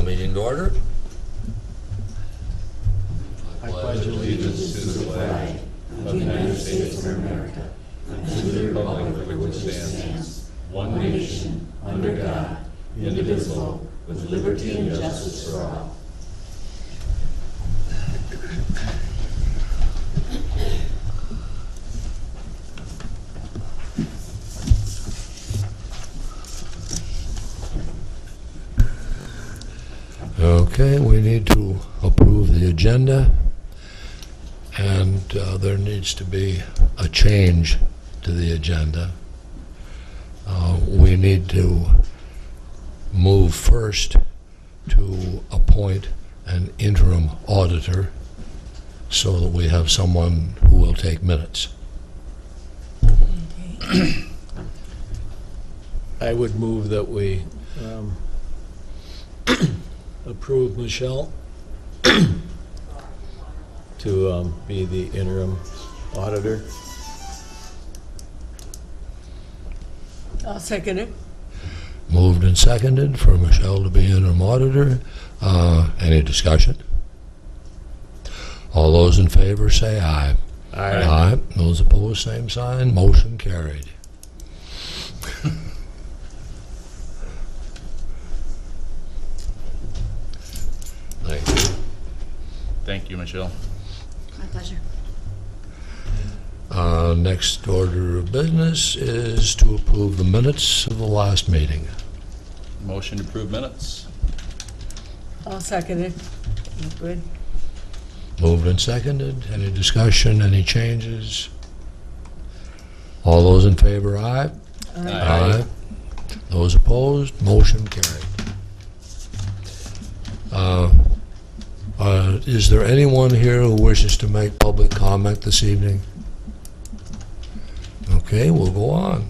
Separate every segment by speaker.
Speaker 1: the meeting to order.
Speaker 2: I pledge allegiance to the flag of the United States of America and to the republic for which it stands, one nation, under God, indivisible, with liberty and justice for all.
Speaker 1: Okay, we need to approve the agenda, and there needs to be a change to the agenda. We need to move first to appoint an interim auditor so that we have someone who will take minutes.
Speaker 3: I would move that we approve Michelle to be the interim auditor.
Speaker 4: I'll second it.
Speaker 1: Moved and seconded for Michelle to be interim auditor. Any discussion? All those in favor say aye. Aye. Those opposed, same sign. Motion carried. Thank you.
Speaker 5: Thank you, Michelle.
Speaker 4: My pleasure.
Speaker 1: Next order of business is to approve the minutes of the last meeting.
Speaker 5: Motion to approve minutes.
Speaker 4: I'll second it. Good.
Speaker 1: Moved and seconded. Any discussion, any changes? All those in favor, aye.
Speaker 5: Aye.
Speaker 1: Those opposed, motion carried. Is there anyone here who wishes to make public comment this evening? Okay, we'll go on.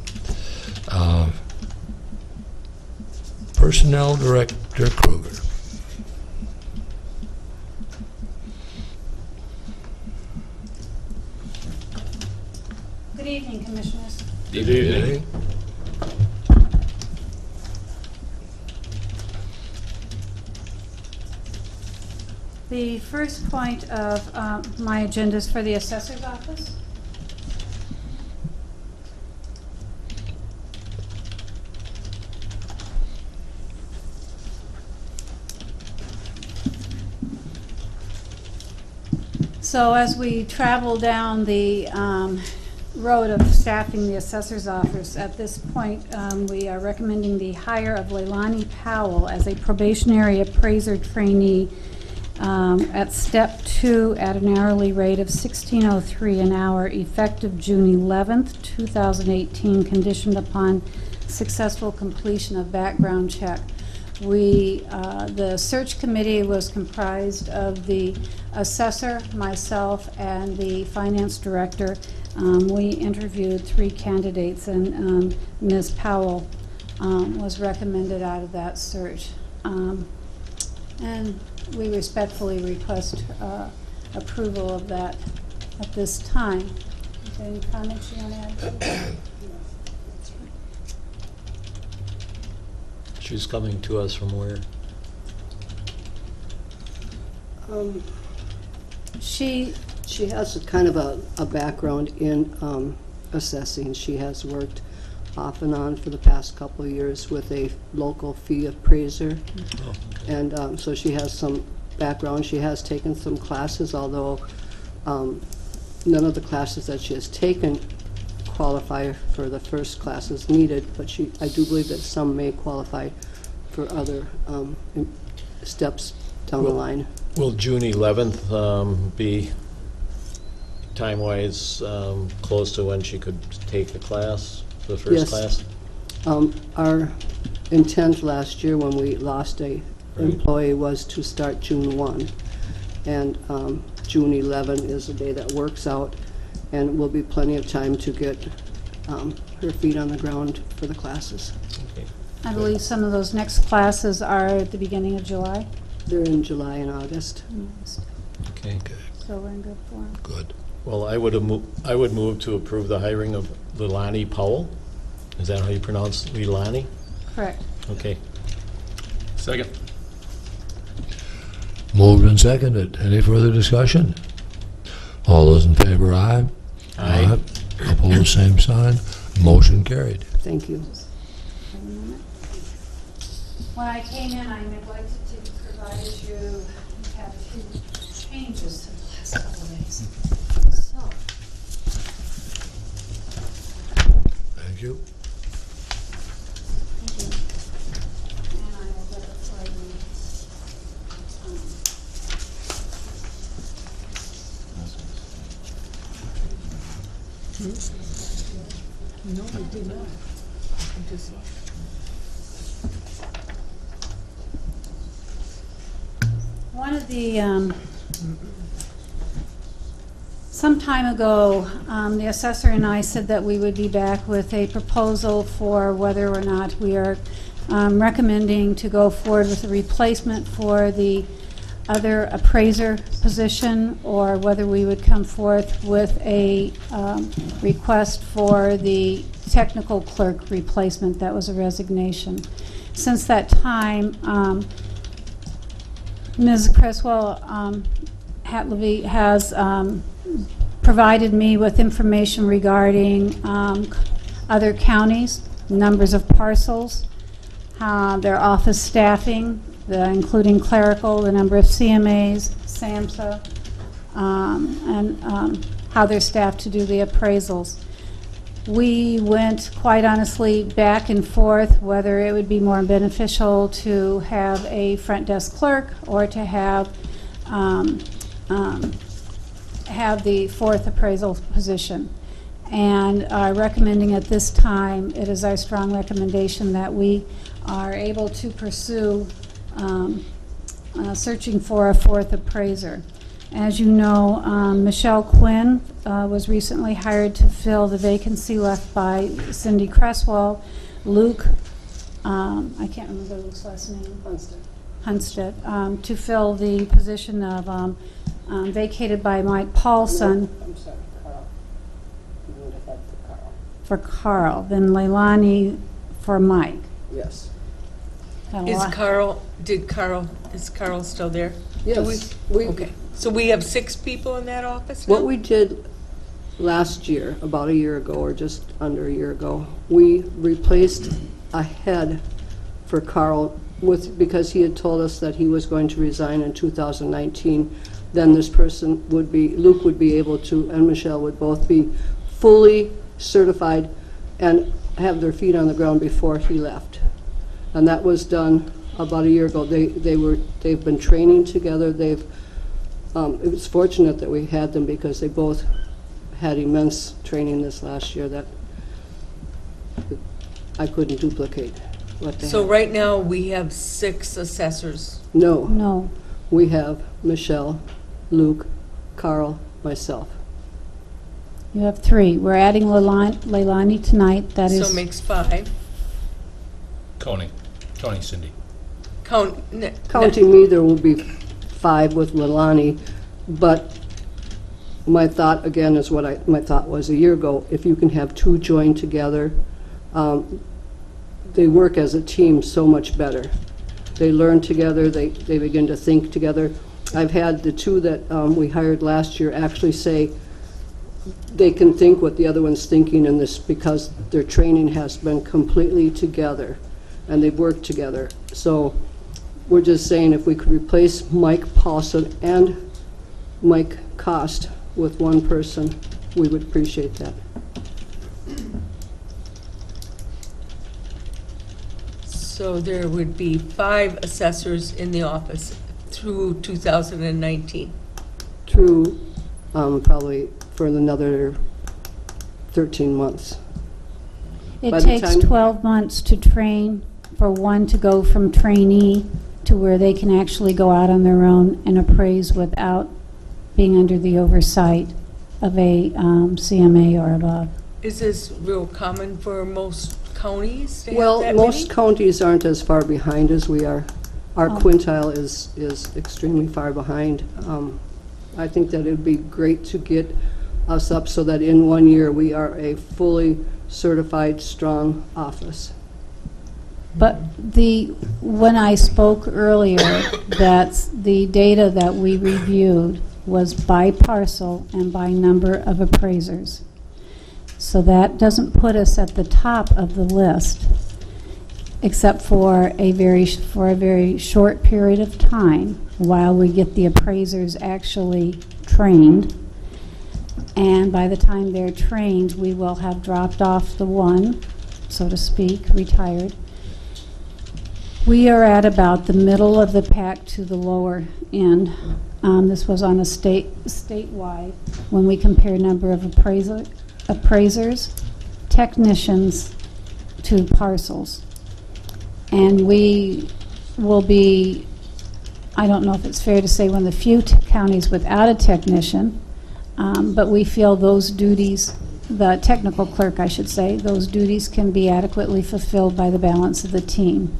Speaker 1: Personnel Director Kruger.
Speaker 6: Good evening, Commissioners.
Speaker 5: Good evening.
Speaker 6: The first point of my agenda is for the Assessor's Office. So as we travel down the road of staffing the Assessor's Office, at this point, we are recommending the hire of Leilani Powell as a probationary appraiser trainee at step 2 at an hourly rate of $16.03 an hour, effective June 11th, 2018, conditioned upon successful completion of background check. The search committee was comprised of the assessor, myself, and the finance director. We interviewed 3 candidates, and Ms. Powell was recommended out of that search. And we respectfully request approval of that at this time. Is there any comments you want to add?
Speaker 3: She's coming to us from where?
Speaker 6: She
Speaker 7: has a kind of a background in assessing. She has worked off and on for the past couple of years with a local fee appraiser.
Speaker 3: Oh,
Speaker 7: And so she has some background. She has taken some classes, although none of the classes that she has taken qualify for the first classes needed, but I do believe that some may qualify for other steps down the line.
Speaker 3: Will June 11th be time-wise close to when she could take the class, the first
Speaker 7: Yes.
Speaker 3: class?
Speaker 7: Our intent last year when we lost a employee was to start June 1. And June 11 is a day that works out, and will be plenty of time to get her feet on the ground for the classes.
Speaker 3: Okay.
Speaker 6: I believe some of those next classes are at the beginning of July.
Speaker 7: They're in July and August.
Speaker 3: Okay.
Speaker 6: So we're in good form.
Speaker 1: Good.
Speaker 3: Well, I would move to approve the hiring of Leilani Powell. Is that how you pronounce Leilani?
Speaker 6: Correct.
Speaker 3: Okay.
Speaker 5: Second.
Speaker 1: Moved and seconded. Any further discussion? All those in favor, aye.
Speaker 3: Aye.
Speaker 1: Opposed, same sign. Motion carried.
Speaker 7: Thank you.
Speaker 6: When I came in, I neglected to provide you, we have two changes to the last couple of days. So,
Speaker 1: Thank you.
Speaker 6: and I will get it for you.
Speaker 4: No, we did not. We just-
Speaker 6: One of the, some time ago, the assessor and I said that we would be back with a proposal for whether or not we are recommending to go forward with a replacement for the other appraiser position, or whether we would come forth with a request for the technical clerk replacement. That was a resignation. Since that time, Ms. Creswell Hatlevy has provided me with information regarding other counties, numbers of parcels, their office staffing, including clerical, the number of CMAs, SAMHSA, and how they're staffed to do the appraisals. We went, quite honestly, back and forth whether it would be more beneficial to have a front desk clerk or to have the fourth appraisal position. And recommending at this time, it is our strong recommendation that we are able to pursue searching for a fourth appraiser. As you know, Michelle Quinn was recently hired to fill the vacancy left by Cindy Creswell. Luke, I can't remember Luke's last name. Hunstead, to fill the position of vacated by Mike Paulson.
Speaker 7: I'm sorry, Carl. You would have had
Speaker 6: For
Speaker 7: for Carl.
Speaker 6: Carl, then Leilani for Mike.
Speaker 7: Yes.
Speaker 6: Had a
Speaker 4: Is
Speaker 6: lot-
Speaker 4: Carl still there?
Speaker 7: Yes. We,
Speaker 4: Okay, so we have 6 people in that office now?
Speaker 7: What we did last year, about a year ago, or just under a year ago, we replaced a head for Carl because he had told us that he was going to resign in 2019. Then this person would be, Luke would be able to, and Michelle would both be fully certified and have their feet on the ground before he left. And that was done about a year ago. They've been training together. It was fortunate that we had them because they both had immense training this last year that I couldn't duplicate what they
Speaker 4: So
Speaker 7: had.
Speaker 4: right now, we have 6 assessors.
Speaker 7: No,
Speaker 6: No.
Speaker 7: we have Michelle, Luke, Carl, myself.
Speaker 6: You have 3. We're adding Leilani tonight. That
Speaker 4: So
Speaker 6: is,
Speaker 4: it makes 5.
Speaker 5: Tony, Cindy.
Speaker 7: Counting me, there will be 5 with Leilani, but my thought, again, is what my thought was a year ago. If you can have 2 join together, they work as a team so much better. They learn together, they begin to think together. I've had the 2 that we hired last year actually say they can think what the other one's thinking in this because their training has been completely together and they've worked together. So we're just saying if we could replace Mike Paulson and Mike Cost with one person, we would appreciate that.
Speaker 4: So there would be 5 assessors in the office through 2019.
Speaker 7: Through probably for another 13 months.
Speaker 6: it
Speaker 7: by the
Speaker 6: takes
Speaker 7: time-
Speaker 6: 12 months to train for one to go from trainee to where they can actually go out on their own and appraise without being under the oversight of a CMA or above.
Speaker 4: Is this real common for most counties to have
Speaker 7: Well,
Speaker 4: that
Speaker 7: most
Speaker 4: many?
Speaker 7: counties aren't as far behind as we are. Our
Speaker 6: Oh.
Speaker 7: quintile is extremely far behind. I think that it would be great to get us up so that in 1 year we are a fully certified, strong office.
Speaker 6: But when I spoke earlier, that the data that we reviewed was by parcel and by number of appraisers. So that doesn't put us at the top of the list, except for a very short period of time while we get the appraisers actually trained. And by the time they're trained, we will have dropped off the one, so to speak, retired. We are at about the middle of the pack to the lower end. This was on a statewide when we compare number of appraisers, technicians to parcels. And we will be, I don't know if it's fair to say, one of the few counties without a technician, but we feel those duties, the technical clerk, I should say, those duties can be adequately fulfilled by the balance of the team.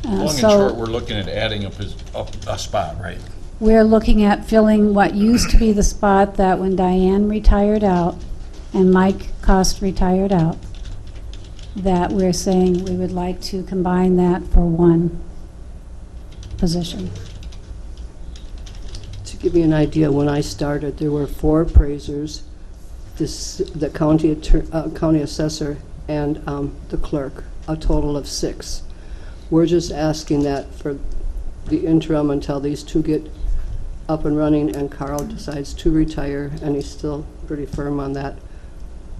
Speaker 5: Long and short, we're looking at adding a spot, right?
Speaker 6: We're looking at filling what used to be the spot that when Diane retired out and Mike Cost retired out, that we're saying we would like to combine that for one position.
Speaker 7: To give you an idea, when I started, there were 4 appraisers, the county assessor, and the clerk, a total of 6. We're just asking that for the interim until these 2 get up and running and Carl decides to retire, and he's still pretty firm on that.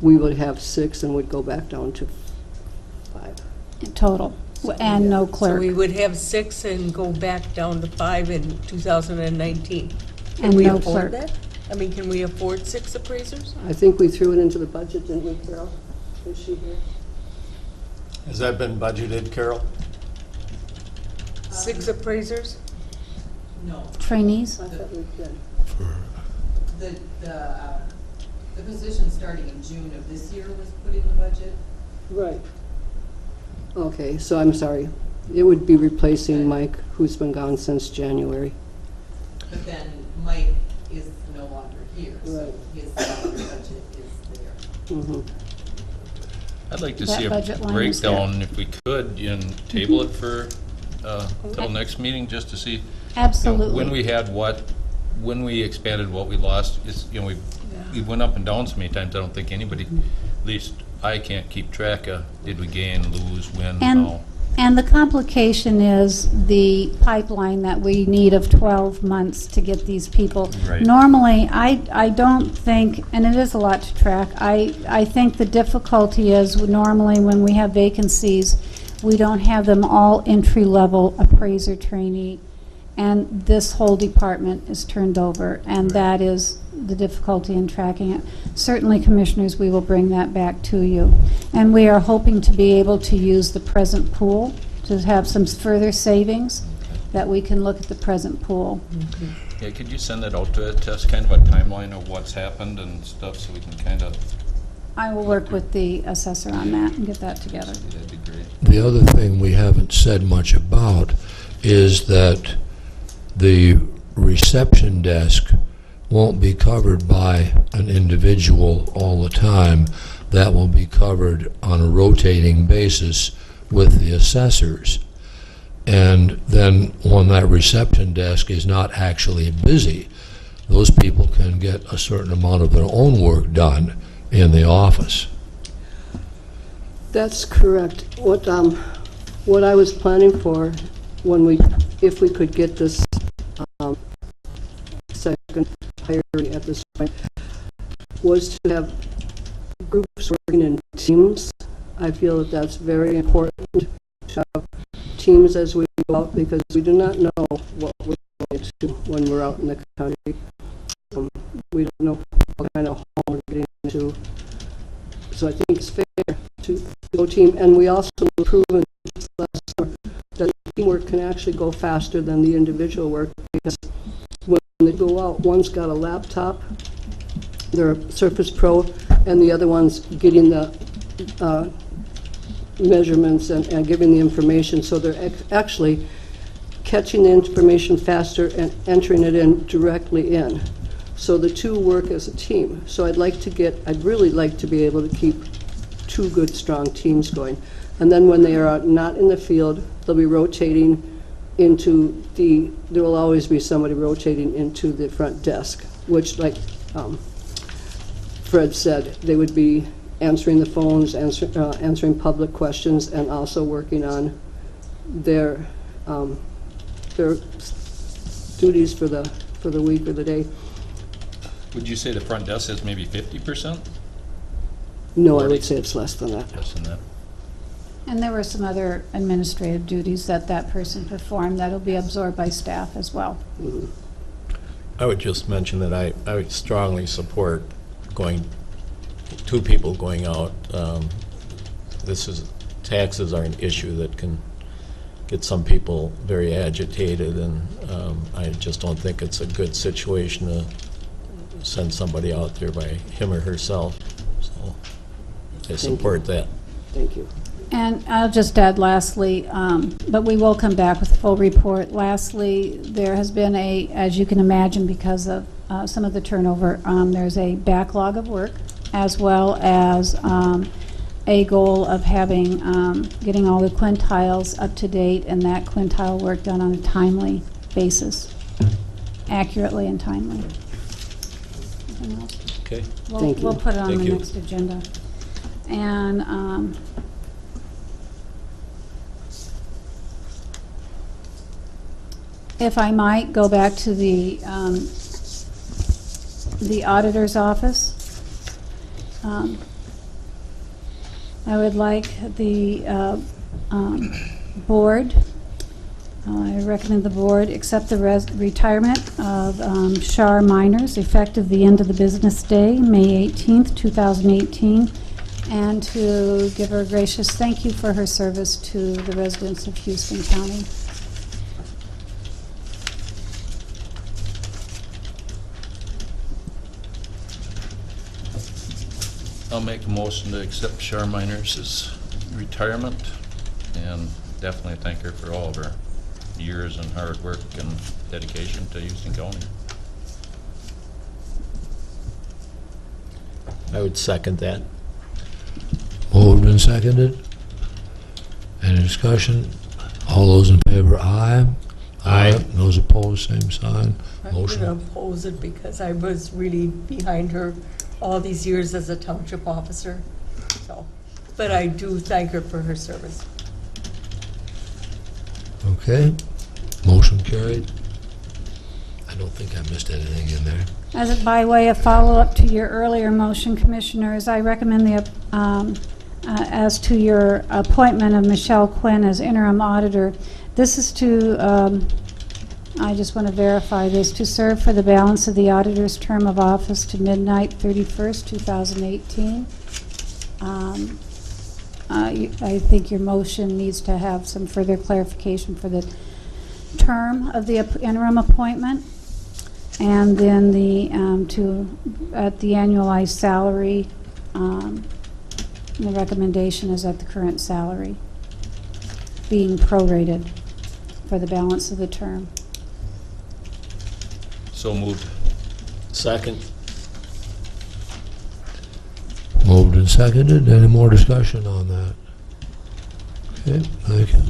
Speaker 7: We would have 6 and would go back down to 5.
Speaker 6: In total, and no
Speaker 4: So
Speaker 6: clerk.
Speaker 4: we would have 6 and go back down to 5 in 2019. Can
Speaker 6: And
Speaker 4: we
Speaker 6: no
Speaker 4: afford
Speaker 6: clerk.
Speaker 4: that? I mean, can we afford 6 appraisers?
Speaker 7: I think we threw it into the budget, didn't we, Carol? Is she here?
Speaker 3: Has that been budgeted, Carol?
Speaker 4: 6 appraisers?
Speaker 2: No,
Speaker 6: Trainees?
Speaker 7: I thought we did.
Speaker 2: the position starting in June of this year was put in the budget.
Speaker 7: Right. Okay, so I'm sorry. It would be replacing Mike, who's been gone since January.
Speaker 2: But then Mike is no longer here, so
Speaker 7: Right.
Speaker 2: his salary budget is there.
Speaker 7: Mhm.
Speaker 5: I'd like to
Speaker 6: That
Speaker 5: see a
Speaker 6: budget line is there.
Speaker 5: breakdown, if we could, and table it for, till next meeting, just to see. you know,
Speaker 6: Absolutely.
Speaker 5: When we had what, when we expanded what we lost, we went up and down so many times, I don't think anybody, at least I can't keep track of, did we gain, lose, win, how?
Speaker 6: And the complication is the pipeline that we need of 12 months to get these people.
Speaker 5: Right.
Speaker 6: Normally, I don't think, and it is a lot to track, I think the difficulty is normally when we have vacancies, we don't have them all entry-level appraiser trainee, and this whole department is turned over, and that is the difficulty in tracking it. Certainly, Commissioners, we will bring that back to you. And we are hoping to be able to use the present pool to have some further savings, that we can look at the present pool.
Speaker 5: Yeah, could you send that out to us, kind of a timeline of what's happened and stuff, so we can kind of,
Speaker 6: I will work with the assessor on that and get that together.
Speaker 5: that'd be great.
Speaker 1: The other thing we haven't said much about is that the reception desk won't be covered by an individual all the time. That will be covered on a rotating basis with the assessors. And then when that reception desk is not actually busy, those people can get a certain amount of their own work done in the office.
Speaker 7: That's correct. What I was planning for if we could get this second hiring at this point, was to have groups working in teams. I feel that that's very important to have teams as we go out, because we do not know what we're going to when we're out in the country. We don't know what kind of home we're getting into. So I think it's fair to go team, and we also proven last summer that teamwork can actually go faster than the individual work, because when they go out, one's got a laptop, they're a Surface Pro, and the other one's getting the measurements and giving the information, so they're actually catching the information faster and entering it in directly in. So the two work as a team. So I'd really like to be able to keep 2 good, strong teams going. And then when they are not in the field, they'll be rotating there will always be somebody rotating into the front desk, which, like Fred said, they would be answering the phones, answering public questions, and also working on their duties for the week or the day.
Speaker 5: Would you say the front desk is maybe 50%?
Speaker 7: No, I would say it's less than that.
Speaker 5: Less than that.
Speaker 6: And there were some other administrative duties that that person performed that'll be absorbed by staff as well.
Speaker 3: I would just mention that I would strongly support two people going out. Taxes are an issue that can get some people very agitated, and I just don't think it's a good situation to send somebody out there by him or herself. So I support that.
Speaker 7: Thank you.
Speaker 6: And I'll just add lastly, but we will come back with a full report. Lastly, there has been as you can imagine, because of some of the turnover, there's a backlog of work, as well as a goal of getting all the quintiles up to date and that quintile work done on a timely basis, accurately and timely. Anything else?
Speaker 3: Okay.
Speaker 7: Thank you.
Speaker 6: We'll put it on
Speaker 3: Thank
Speaker 6: the
Speaker 3: you.
Speaker 6: next agenda. And if I might go back to the auditor's office, I would like the board, I recommend the board accept the retirement of Shar Miners effective the end of the business day, May 18th, 2018, and to give her a gracious thank you for her service to the residents of Houston County.
Speaker 5: I'll make a motion to accept Shar Miners' retirement, and definitely thank her for all of her years and hard work and dedication to Houston County.
Speaker 3: I would second that.
Speaker 1: Moved and seconded. Any discussion? All those in favor, aye.
Speaker 3: Aye.
Speaker 1: Those opposed, same sign.
Speaker 4: I'm going to
Speaker 1: Motion.
Speaker 4: oppose it because I was really behind her all these years as a township officer. So, but I do thank her for her service.
Speaker 1: Okay. Motion carried. I don't think I missed anything in there.
Speaker 6: By way of follow-up to your earlier motion, Commissioners, I recommend as to your appointment of Michelle Quinn as interim auditor. This is to, I just want to verify this, to serve for the balance of the auditor's term of office to midnight 31st, 2018. I think your motion needs to have some further clarification for the term of the interim appointment, and then at the annualized salary, the recommendation is at the current salary, being prorated for the balance of the term.
Speaker 5: So moved.
Speaker 3: Second.
Speaker 1: Moved and seconded. Any more discussion on that? Okay, thank you.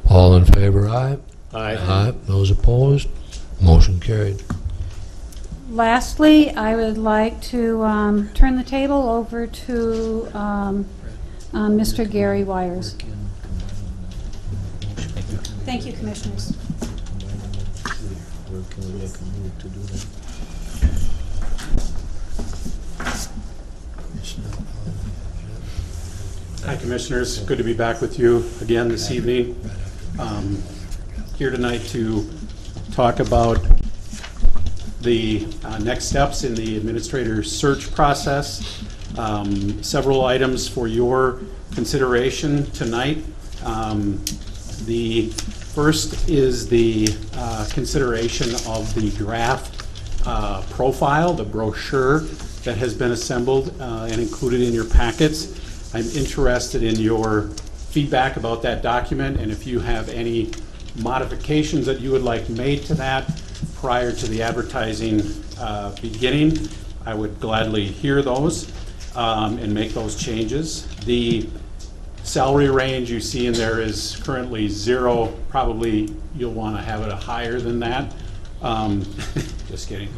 Speaker 1: All in favor, aye.
Speaker 3: Aye.
Speaker 1: Those opposed? Motion carried.
Speaker 6: Lastly, I would like to turn the table over to Mr. Gary Wires. Thank you, Commissioners.
Speaker 3: Where can we make a move to do that?
Speaker 2: Hi, Commissioners. Good to be back with you again this evening. Here tonight to talk about the next steps in the administrator search process. Several items for your consideration tonight. The first is the consideration of the draft profile, the brochure that has been assembled and included in your packets. I'm interested in your feedback about that document, and if you have any modifications that you would like made to that prior to the advertising beginning, I would gladly hear those and make those changes. The salary range you see in there is currently 0. Probably you'll want to have it higher than that. Just kidding.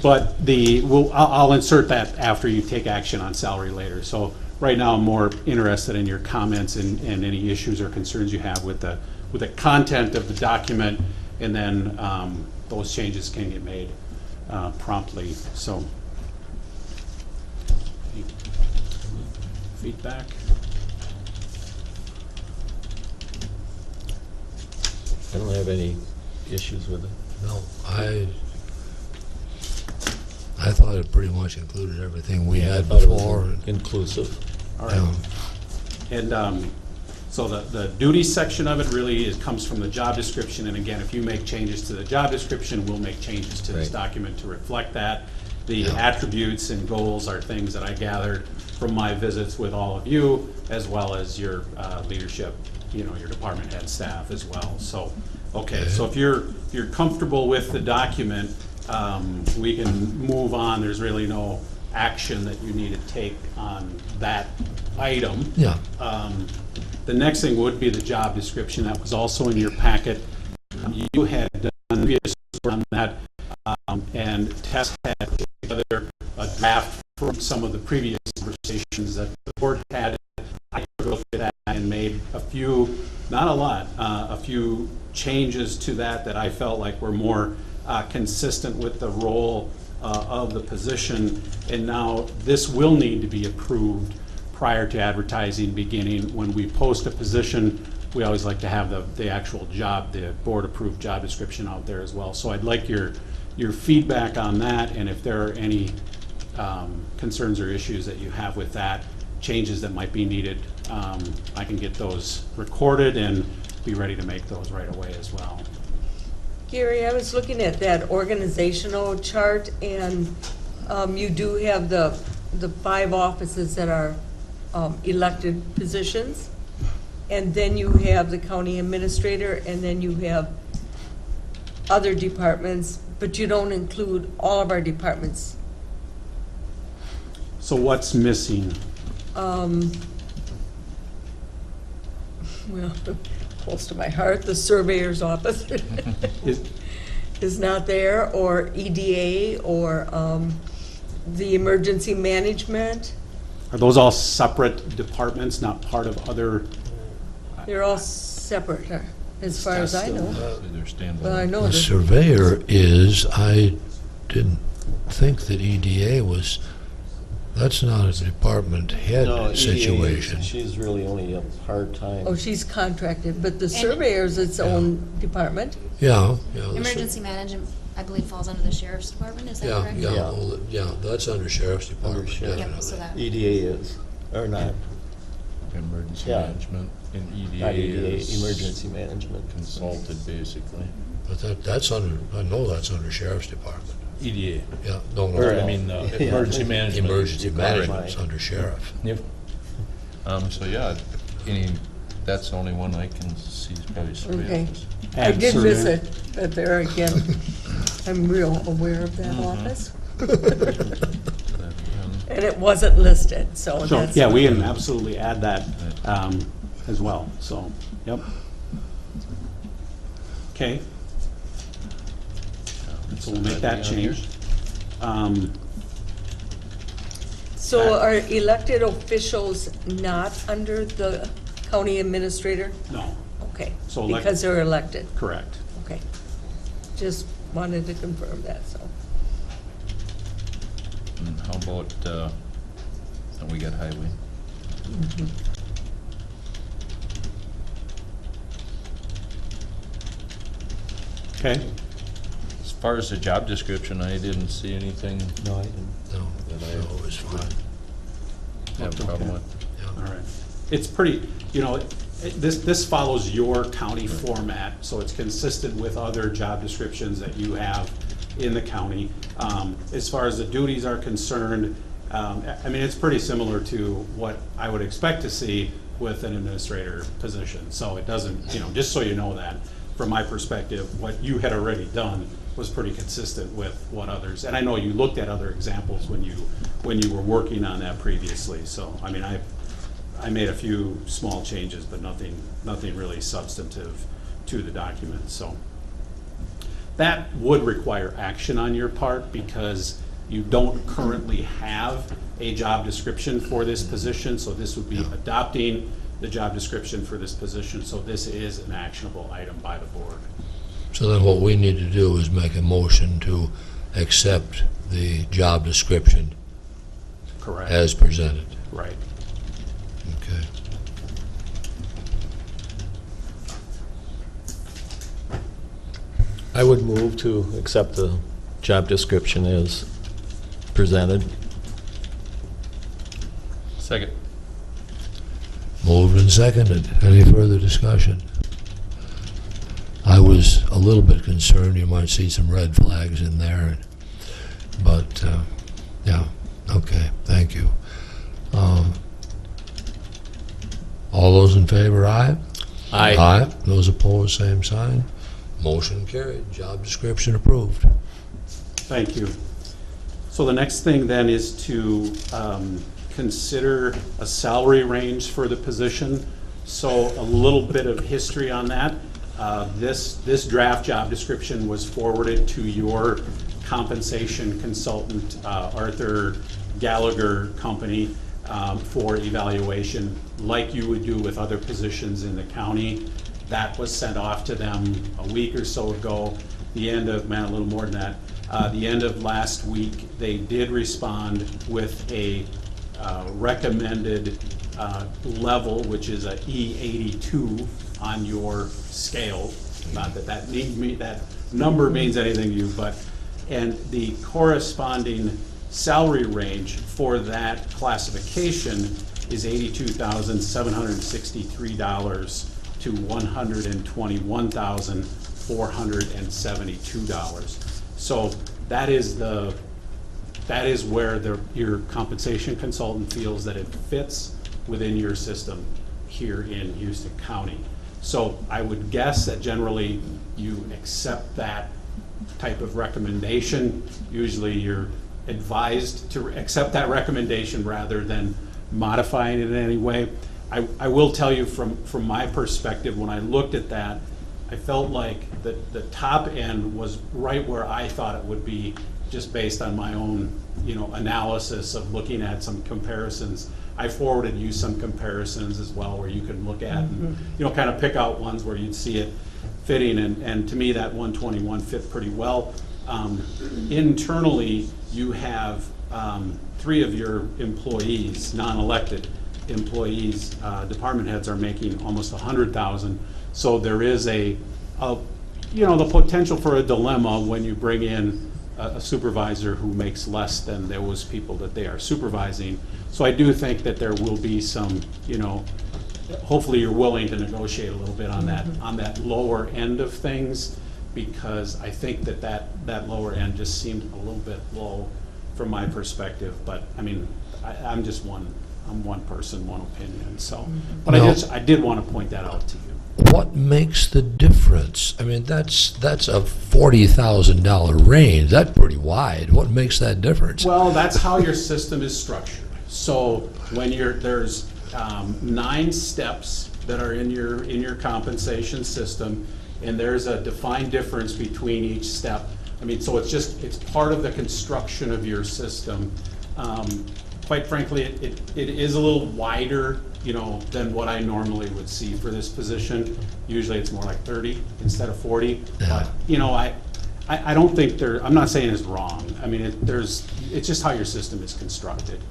Speaker 2: But I'll insert that after you take action on salary later. So right now, I'm more interested in your comments and any issues or concerns you have with the content of the document, and then those changes can get made promptly. So, any feedback?
Speaker 3: I don't have any issues with it.
Speaker 1: No, I thought it pretty much included everything we
Speaker 3: I
Speaker 1: had
Speaker 3: thought it was
Speaker 1: before.
Speaker 3: inclusive.
Speaker 2: All right. And so the duties section of it really comes from the job description. And again, if you make changes to the job description, we'll make changes to this
Speaker 3: Right.
Speaker 2: document to reflect that. The
Speaker 1: Yeah.
Speaker 2: attributes and goals are things that I gathered from my visits with all of you, as well as your leadership, your department head staff as well. So, okay, so if you're comfortable with the document, we can move on. There's really no action that you need to take on that item.
Speaker 1: Yeah,
Speaker 2: The next thing would be the job description. That was also in your packet. You had done previous work on that, and Tess had put together a draft from some of the previous conversations that the board had. I looked at that and made a few, not a lot, a few changes to that I felt like were more consistent with the role of the position. And now this will need to be approved prior to advertising beginning. When we post a position, we always like to have the actual job, the board-approved job description out there as well. So I'd like your feedback on that, and if there are any concerns or issues that you have with that, changes that might be needed, I can get those recorded and be ready to make those right away as well.
Speaker 4: Gary, I was looking at that organizational chart, and you do have the 5 offices that are elected positions, and then you have the county administrator, and then you have other departments, but you don't include all of our departments.
Speaker 2: So what's missing?
Speaker 4: Well, close to my heart, the surveyor's office
Speaker 2: Is-
Speaker 4: is not there, or EDA, or the emergency management.
Speaker 2: Are those all separate departments, not part of other?
Speaker 4: They're all separate, as far as I know.
Speaker 5: They're standalone.
Speaker 4: Well, I know
Speaker 1: the
Speaker 4: that.
Speaker 1: surveyor I didn't think that EDA was, that's not a department head situation.
Speaker 3: She's really only a part-time.
Speaker 4: Oh, she's contracted, but the surveyor's its own department.
Speaker 1: Yeah.
Speaker 8: Emergency management, I believe, falls under the sheriff's department, is that
Speaker 1: Yeah,
Speaker 8: correct?
Speaker 1: yeah, that's under sheriff's department,
Speaker 3: sheriff.
Speaker 8: Yep,
Speaker 1: definitely.
Speaker 8: so that,
Speaker 3: EDA is, or not,
Speaker 5: Emergency
Speaker 3: Yeah.
Speaker 5: management, and
Speaker 3: not
Speaker 5: EDA
Speaker 3: EDA,
Speaker 5: is
Speaker 3: emergency management.
Speaker 5: consulted, basically.
Speaker 1: But that's under, I know that's under sheriff's department.
Speaker 5: EDA,
Speaker 1: Yeah, no,
Speaker 5: or
Speaker 1: no,
Speaker 5: I mean,
Speaker 3: Yeah.
Speaker 5: emergency management.
Speaker 1: emergency
Speaker 3: Clarify.
Speaker 1: management's under sheriff.
Speaker 5: Yep. So yeah, that's the only one I can see is probably survey
Speaker 4: Okay.
Speaker 5: office.
Speaker 4: I
Speaker 2: Ag
Speaker 4: did miss
Speaker 2: survey.
Speaker 4: it, but there again, I'm real aware of that office. And it wasn't listed, so
Speaker 2: So,
Speaker 4: that's.
Speaker 2: yeah, we can absolutely add that as well, so, yep. Okay. So we'll make that change.
Speaker 4: So are elected officials not under the county administrator?
Speaker 2: No,
Speaker 4: Okay,
Speaker 2: So
Speaker 4: because they're elected,
Speaker 2: correct.
Speaker 4: okay. Just wanted to confirm that, so.
Speaker 5: And how about, and we got highway?
Speaker 2: Okay,
Speaker 5: As far as the job description, I didn't see anything
Speaker 3: No, I didn't.
Speaker 1: No, no, it was fine.
Speaker 5: I have a problem with.
Speaker 2: all right. It's pretty, this follows your county format, so it's consistent with other job descriptions that you have in the county. As far as the duties are concerned, I mean, it's pretty similar to what I would expect to see with an administrator position. So it doesn't, just so you know that, from my perspective, what you had already done was pretty consistent with what others, and I know you looked at other examples when you were working on that previously. So, I mean, I made a few small changes, but nothing really substantive to the document, so. That would require action on your part because you don't currently have a job description for this position, so this would be adopting the job description for this position, so this is an actionable item by the board.
Speaker 1: So then what we need to do is make a motion to accept the job description
Speaker 2: Correct.
Speaker 1: as presented.
Speaker 2: Right.
Speaker 1: Okay.
Speaker 3: I would move to accept the job description as presented.
Speaker 5: Second.
Speaker 1: Moved and seconded. Any further discussion? I was a little bit concerned you might see some red flags in there, but, yeah, okay, thank you. All those in favor, aye?
Speaker 3: Aye.
Speaker 1: Aye. Those opposed, same sign. Motion carried. Job description approved.
Speaker 2: Thank you. So the next thing then is to consider a salary range for the position. So a little bit of history on that. This draft job description was forwarded to your compensation consultant, Arthur Gallagher Company, for evaluation, like you would do with other positions in the county. That was sent off to them a week or so ago, the end of, a little more than that, the end of last week. They did respond with a recommended level, which is a E82 on your scale. Not that that number means anything to you, but, and the corresponding salary range for that classification is $82,763 to $121,472. So that is where your compensation consultant feels that it fits within your system here in Houston County. So I would guess that generally you accept that type of recommendation. Usually you're advised to accept that recommendation rather than modifying it in any way. I will tell you from my perspective, when I looked at that, I felt like the top end was right where I thought it would be, just based on my own, analysis of looking at some comparisons. I forwarded you some comparisons as well where you can look at and, kind of pick out ones where you'd see it fitting, and to me that 121 fit pretty well. Internally, you have 3 of your employees, non-elected employees, department heads are making almost $100,000. So there is the potential for a dilemma when you bring in a supervisor who makes less than those people that they are supervising. So I do think that there will be some, hopefully you're willing to negotiate a little bit on that lower end of things, because I think that lower end just seemed a little bit low from my perspective. But I mean, I'm one person, one opinion. So, but
Speaker 1: No.
Speaker 2: I did want to point that out to you.
Speaker 1: What makes the difference? I mean, that's a $40,000 range. That's pretty wide. What makes that difference?
Speaker 2: Well, that's how your system is structured. So when there's 9 steps that are in your compensation system, and there's a defined difference between each step. I mean, so it's part of the construction of your system. Quite frankly, it is a little wider, than what I normally would see for this position. Usually it's more like 30 instead of 40.
Speaker 1: Yeah.
Speaker 2: But, I don't think I'm not saying it's wrong. I mean, it's just how your system is constructed.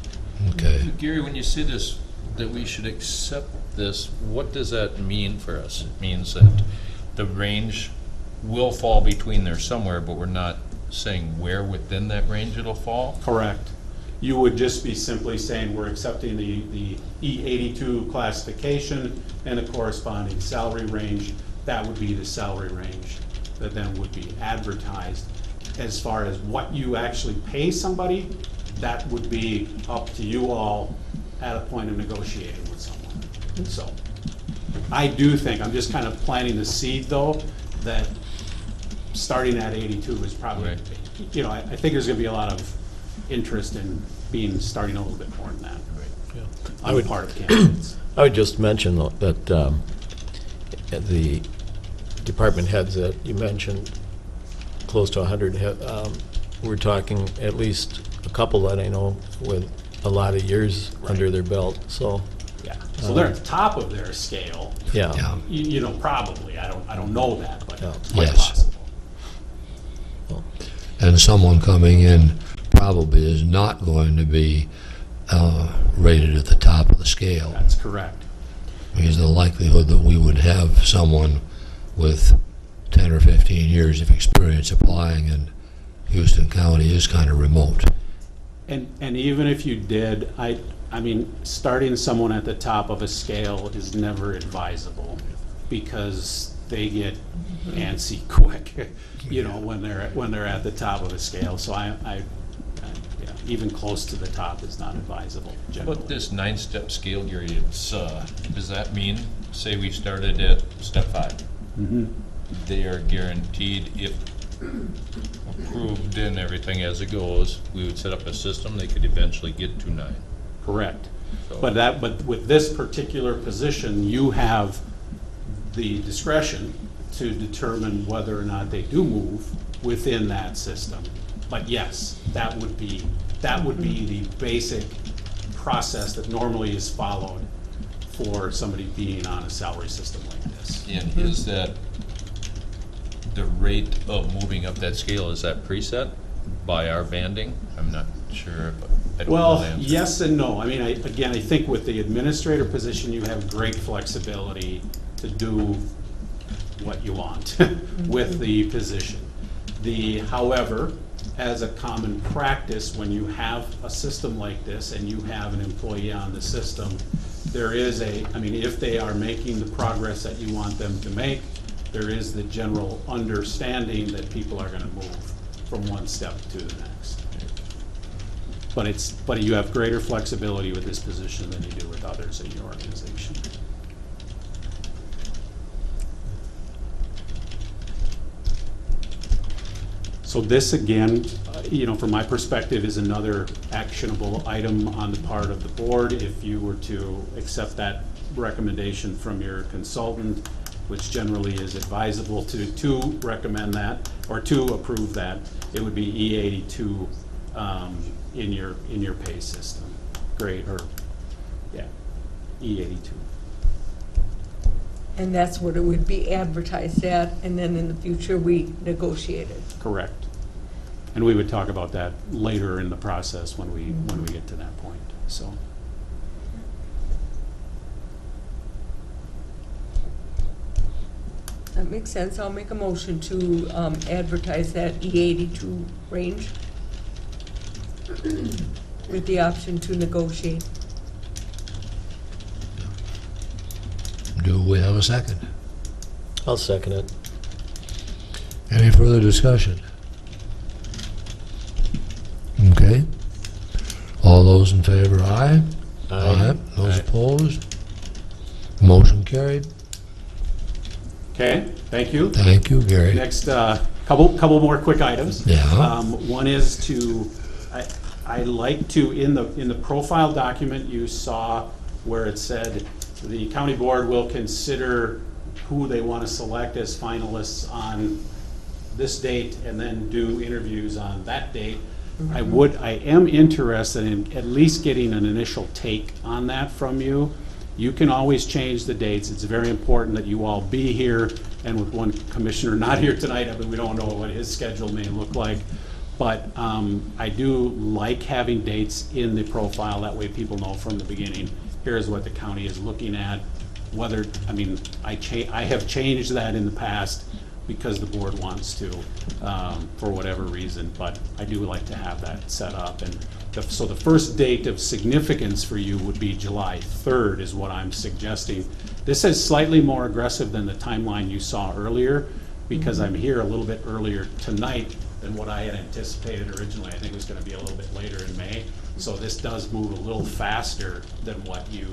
Speaker 1: Okay.
Speaker 5: Gary, when you say this, that we should accept this, what does that mean for us? It means that the range will fall between there somewhere, but we're not saying where within that range it'll fall?
Speaker 2: Correct. You would just be simply saying we're accepting the E82 classification and the corresponding salary range. That would be the salary range that then would be advertised. As far as what you actually pay somebody, that would be up to you all at a point of negotiating with someone. So I do think, I'm just kind of planting the seed though, that starting at 82 is probably,
Speaker 5: Right.
Speaker 2: I think there's going to be a lot of interest in starting a little bit more than that.
Speaker 3: Yeah.
Speaker 2: On the part of candidates.
Speaker 3: I would just mention though, that the department heads that you mentioned, close to 100, we're talking at least a couple that I know with a lot of years under their belt, so,
Speaker 2: Yeah, so they're at the top of their scale.
Speaker 3: yeah.
Speaker 1: Yeah.
Speaker 2: You know, probably, I don't know that, but
Speaker 3: Yeah.
Speaker 2: quite
Speaker 1: Yes.
Speaker 2: possible.
Speaker 1: And someone coming in probably is not going to be rated at the top of the scale.
Speaker 2: That's correct.
Speaker 1: Because the likelihood that we would have someone with 10 or 15 years of experience applying in Houston County is kind of remote.
Speaker 2: And even if you did, I mean, starting someone at the top of a scale is never advisable because they get antsy quick, you know, when they're at the top of a scale. So yeah, even close to the top is not advisable generally.
Speaker 5: But this 9-step scale, Gary, it's, does that mean, say we started at step 5?
Speaker 2: Mhm.
Speaker 5: They are guaranteed, if approved and everything as it goes, we would set up a system, they could eventually get to 9.
Speaker 2: Correct.
Speaker 5: So-
Speaker 2: But with this particular position, you have the discretion to determine whether or not they do move within that system. But yes, that would be the basic process that normally is followed for somebody being on a salary system like this.
Speaker 5: And is that, the rate of moving up that scale, is that preset by our banding? I'm not sure, but I don't know
Speaker 2: Well,
Speaker 5: the answer.
Speaker 2: yes and no. I mean, I think with the administrator position, you have great flexibility to do what you want with the position. However, as a common practice, when you have a system like this and you have an employee on the system, there is if they are making the progress that you want them to make, there is the general understanding that people are gonna move from one step to the next. But you have greater flexibility with this position than you do with others in your organization. So this, again, from my perspective, is another actionable item on the part of the board. If you were to accept that recommendation from your consultant, which generally is advisable to recommend that, or to approve that, it would be E82 in your pay system. Great, E82.
Speaker 4: And that's what it would be advertised at, and then in the future, we negotiate it.
Speaker 2: Correct. And we would talk about that later in the process when we get to that point, so.
Speaker 4: That makes sense. I'll make a motion to advertise that E82 range with the option to negotiate.
Speaker 1: Do we have a second?
Speaker 3: I'll second it.
Speaker 1: Any further discussion? Okay. All those in favor, aye? Those
Speaker 3: Aye.
Speaker 1: opposed? Motion carried.
Speaker 2: Okay, thank you.
Speaker 1: Thank you, Gary.
Speaker 2: Next, couple more quick items.
Speaker 1: Yeah.
Speaker 2: One is I like to, in the profile document, you saw where it said the county board will consider who they want to select as finalists on this date and then do interviews on that date. I am interested in at least getting an initial take on that from you. You can always change the dates. It's very important that you all be here, and with one commissioner not here tonight, I mean, we don't know what his schedule may look like. But I do like having dates in the profile, that way people know from the beginning, here's what the county is looking at. I have changed that in the past because the board wants to, for whatever reason, but I do like to have that set up. And so the first date of significance for you would be July 3rd is what I'm suggesting. This is slightly more aggressive than the timeline you saw earlier, because I'm here a little bit earlier tonight than what I had anticipated originally. I think it was gonna be a little bit later in May. So this does move a little faster than what you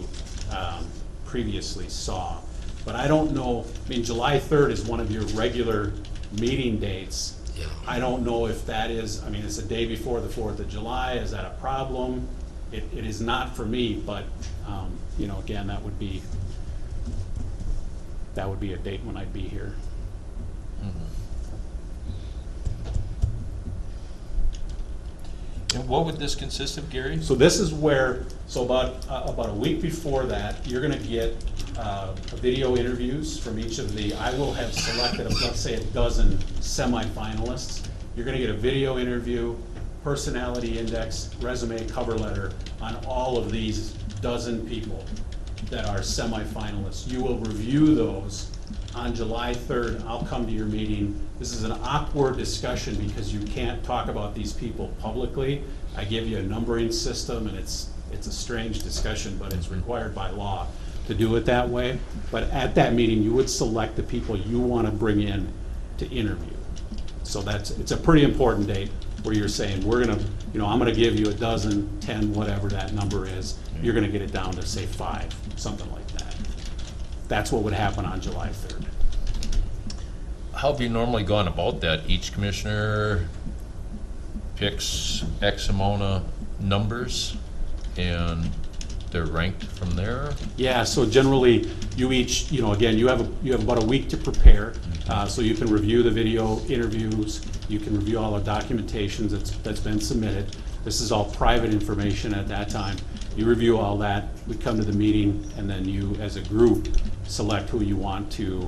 Speaker 2: previously saw. But I don't know, July 3rd is one of your regular meeting dates.
Speaker 1: Yeah.
Speaker 2: I don't know if that is, I mean, it's the day before the 4th of July, is that a problem? It is not for me, but, you know, again, that would be a date when I'd be here.
Speaker 5: And what would this consist of, Gary?
Speaker 2: So this is where, so about a week before that, you're gonna get video interviews from each of the, I will have selected, let's say, a dozen semifinalists. You're gonna get a video interview, personality index, resume, cover letter on all of these dozen people that are semifinalists. You will review those on July 3rd. I'll come to your meeting. This is an awkward discussion because you can't talk about these people publicly. I give you a numbering system, and it's a strange discussion, but it's required by law to do it that way. But at that meeting, you would select the people you want to bring in to interview. So it's a pretty important date where you're saying, we're gonna, you know, I'm gonna give you a dozen, 10, whatever that number is. You're gonna get it down to, say, 5, something like that. That's what would happen on July 3rd.
Speaker 5: How have you normally gone about that? Each commissioner picks X amount of numbers and they're ranked from there?
Speaker 2: Yeah, so generally, you each, you know, again, you have about a week to prepare, so you can review the video interviews, you can review all the documentations that's been submitted. This is all private information at that time. You review all that, we come to the meeting, and then you, as a group, select who you want to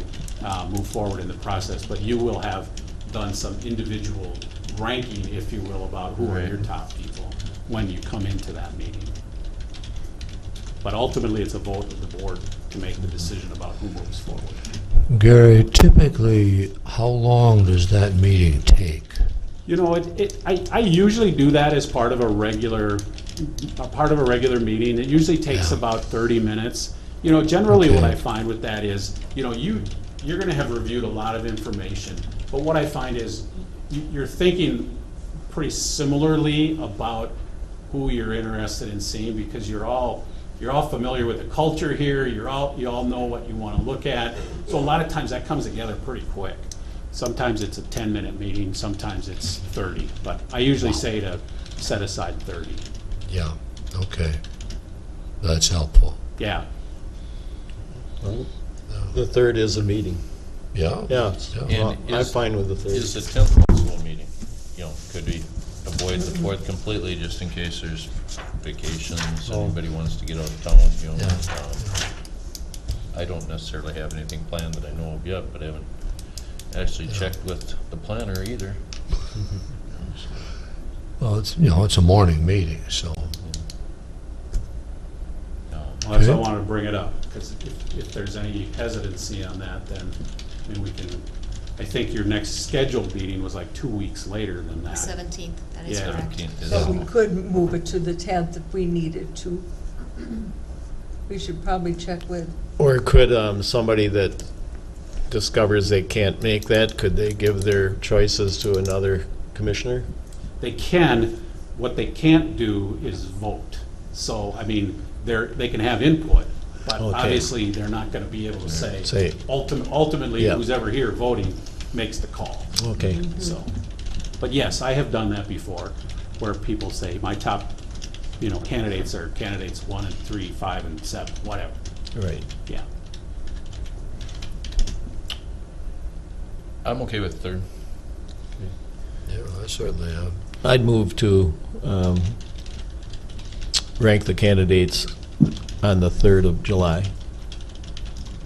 Speaker 2: move forward in the process. But you will have done some individual ranking, if you will, about who are your top people when you come into that meeting. But ultimately, it's a vote of the board to make the decision about who moves forward.
Speaker 1: Gary, typically, how long does that meeting take?
Speaker 2: You know, I usually do that as part of a regular meeting. It usually takes
Speaker 1: Yeah.
Speaker 2: about 30 minutes. You know, generally what
Speaker 1: Okay.
Speaker 2: I find with that is, you know, you're gonna have reviewed a lot of information, but what I find is you're thinking pretty similarly about who you're interested in seeing, because you're all familiar with the culture here, you all know what you wanna look at. So a lot of times that comes together pretty quick. Sometimes it's a 10-minute meeting, sometimes it's 30, but I usually say to set aside 30.
Speaker 1: Yeah, okay. That's helpful.
Speaker 2: Yeah,
Speaker 3: Well, the 3rd is a meeting.
Speaker 1: Yeah?
Speaker 3: Yeah,
Speaker 1: Yeah.
Speaker 3: well, I'm fine with the
Speaker 5: Is
Speaker 3: 3rd.
Speaker 5: the 10th possible meeting? You know, could we avoid the 4th completely just in case there's vacations,
Speaker 3: Oh.
Speaker 5: anybody wants to get out of town, you know?
Speaker 1: Yeah.
Speaker 5: I don't necessarily have anything planned that I know of yet, but I haven't actually checked with the planner either.
Speaker 1: Well, it's a morning meeting, so,
Speaker 2: well, that's why I
Speaker 1: Okay.
Speaker 2: wanted to bring it up, because if there's any hesitancy on that, then, I mean, we can, I think your next scheduled meeting was like 2 weeks later than that.
Speaker 8: 17th, that is
Speaker 2: Yeah.
Speaker 8: correct.
Speaker 5: 17th is-
Speaker 4: So we could move it to the 10th if we needed to. We should probably check with,
Speaker 3: Or could somebody that discovers they can't make that, could they give their choices to another commissioner?
Speaker 2: They can, what they can't do is vote. So, I mean, they can have input, but
Speaker 3: Okay.
Speaker 2: obviously, they're not gonna be able to say,
Speaker 3: Say-
Speaker 2: ultimately,
Speaker 3: Yeah.
Speaker 2: who's ever here voting makes the call.
Speaker 3: Okay,
Speaker 2: So, but yes, I have done that before, where people say, my top, you know, candidates are candidates 1 and 3, 5 and 7, whatever,
Speaker 3: right.
Speaker 2: yeah.
Speaker 5: I'm okay with 3rd.
Speaker 1: yeah, I certainly am.
Speaker 3: I'd move to rank the candidates on the 3rd of July.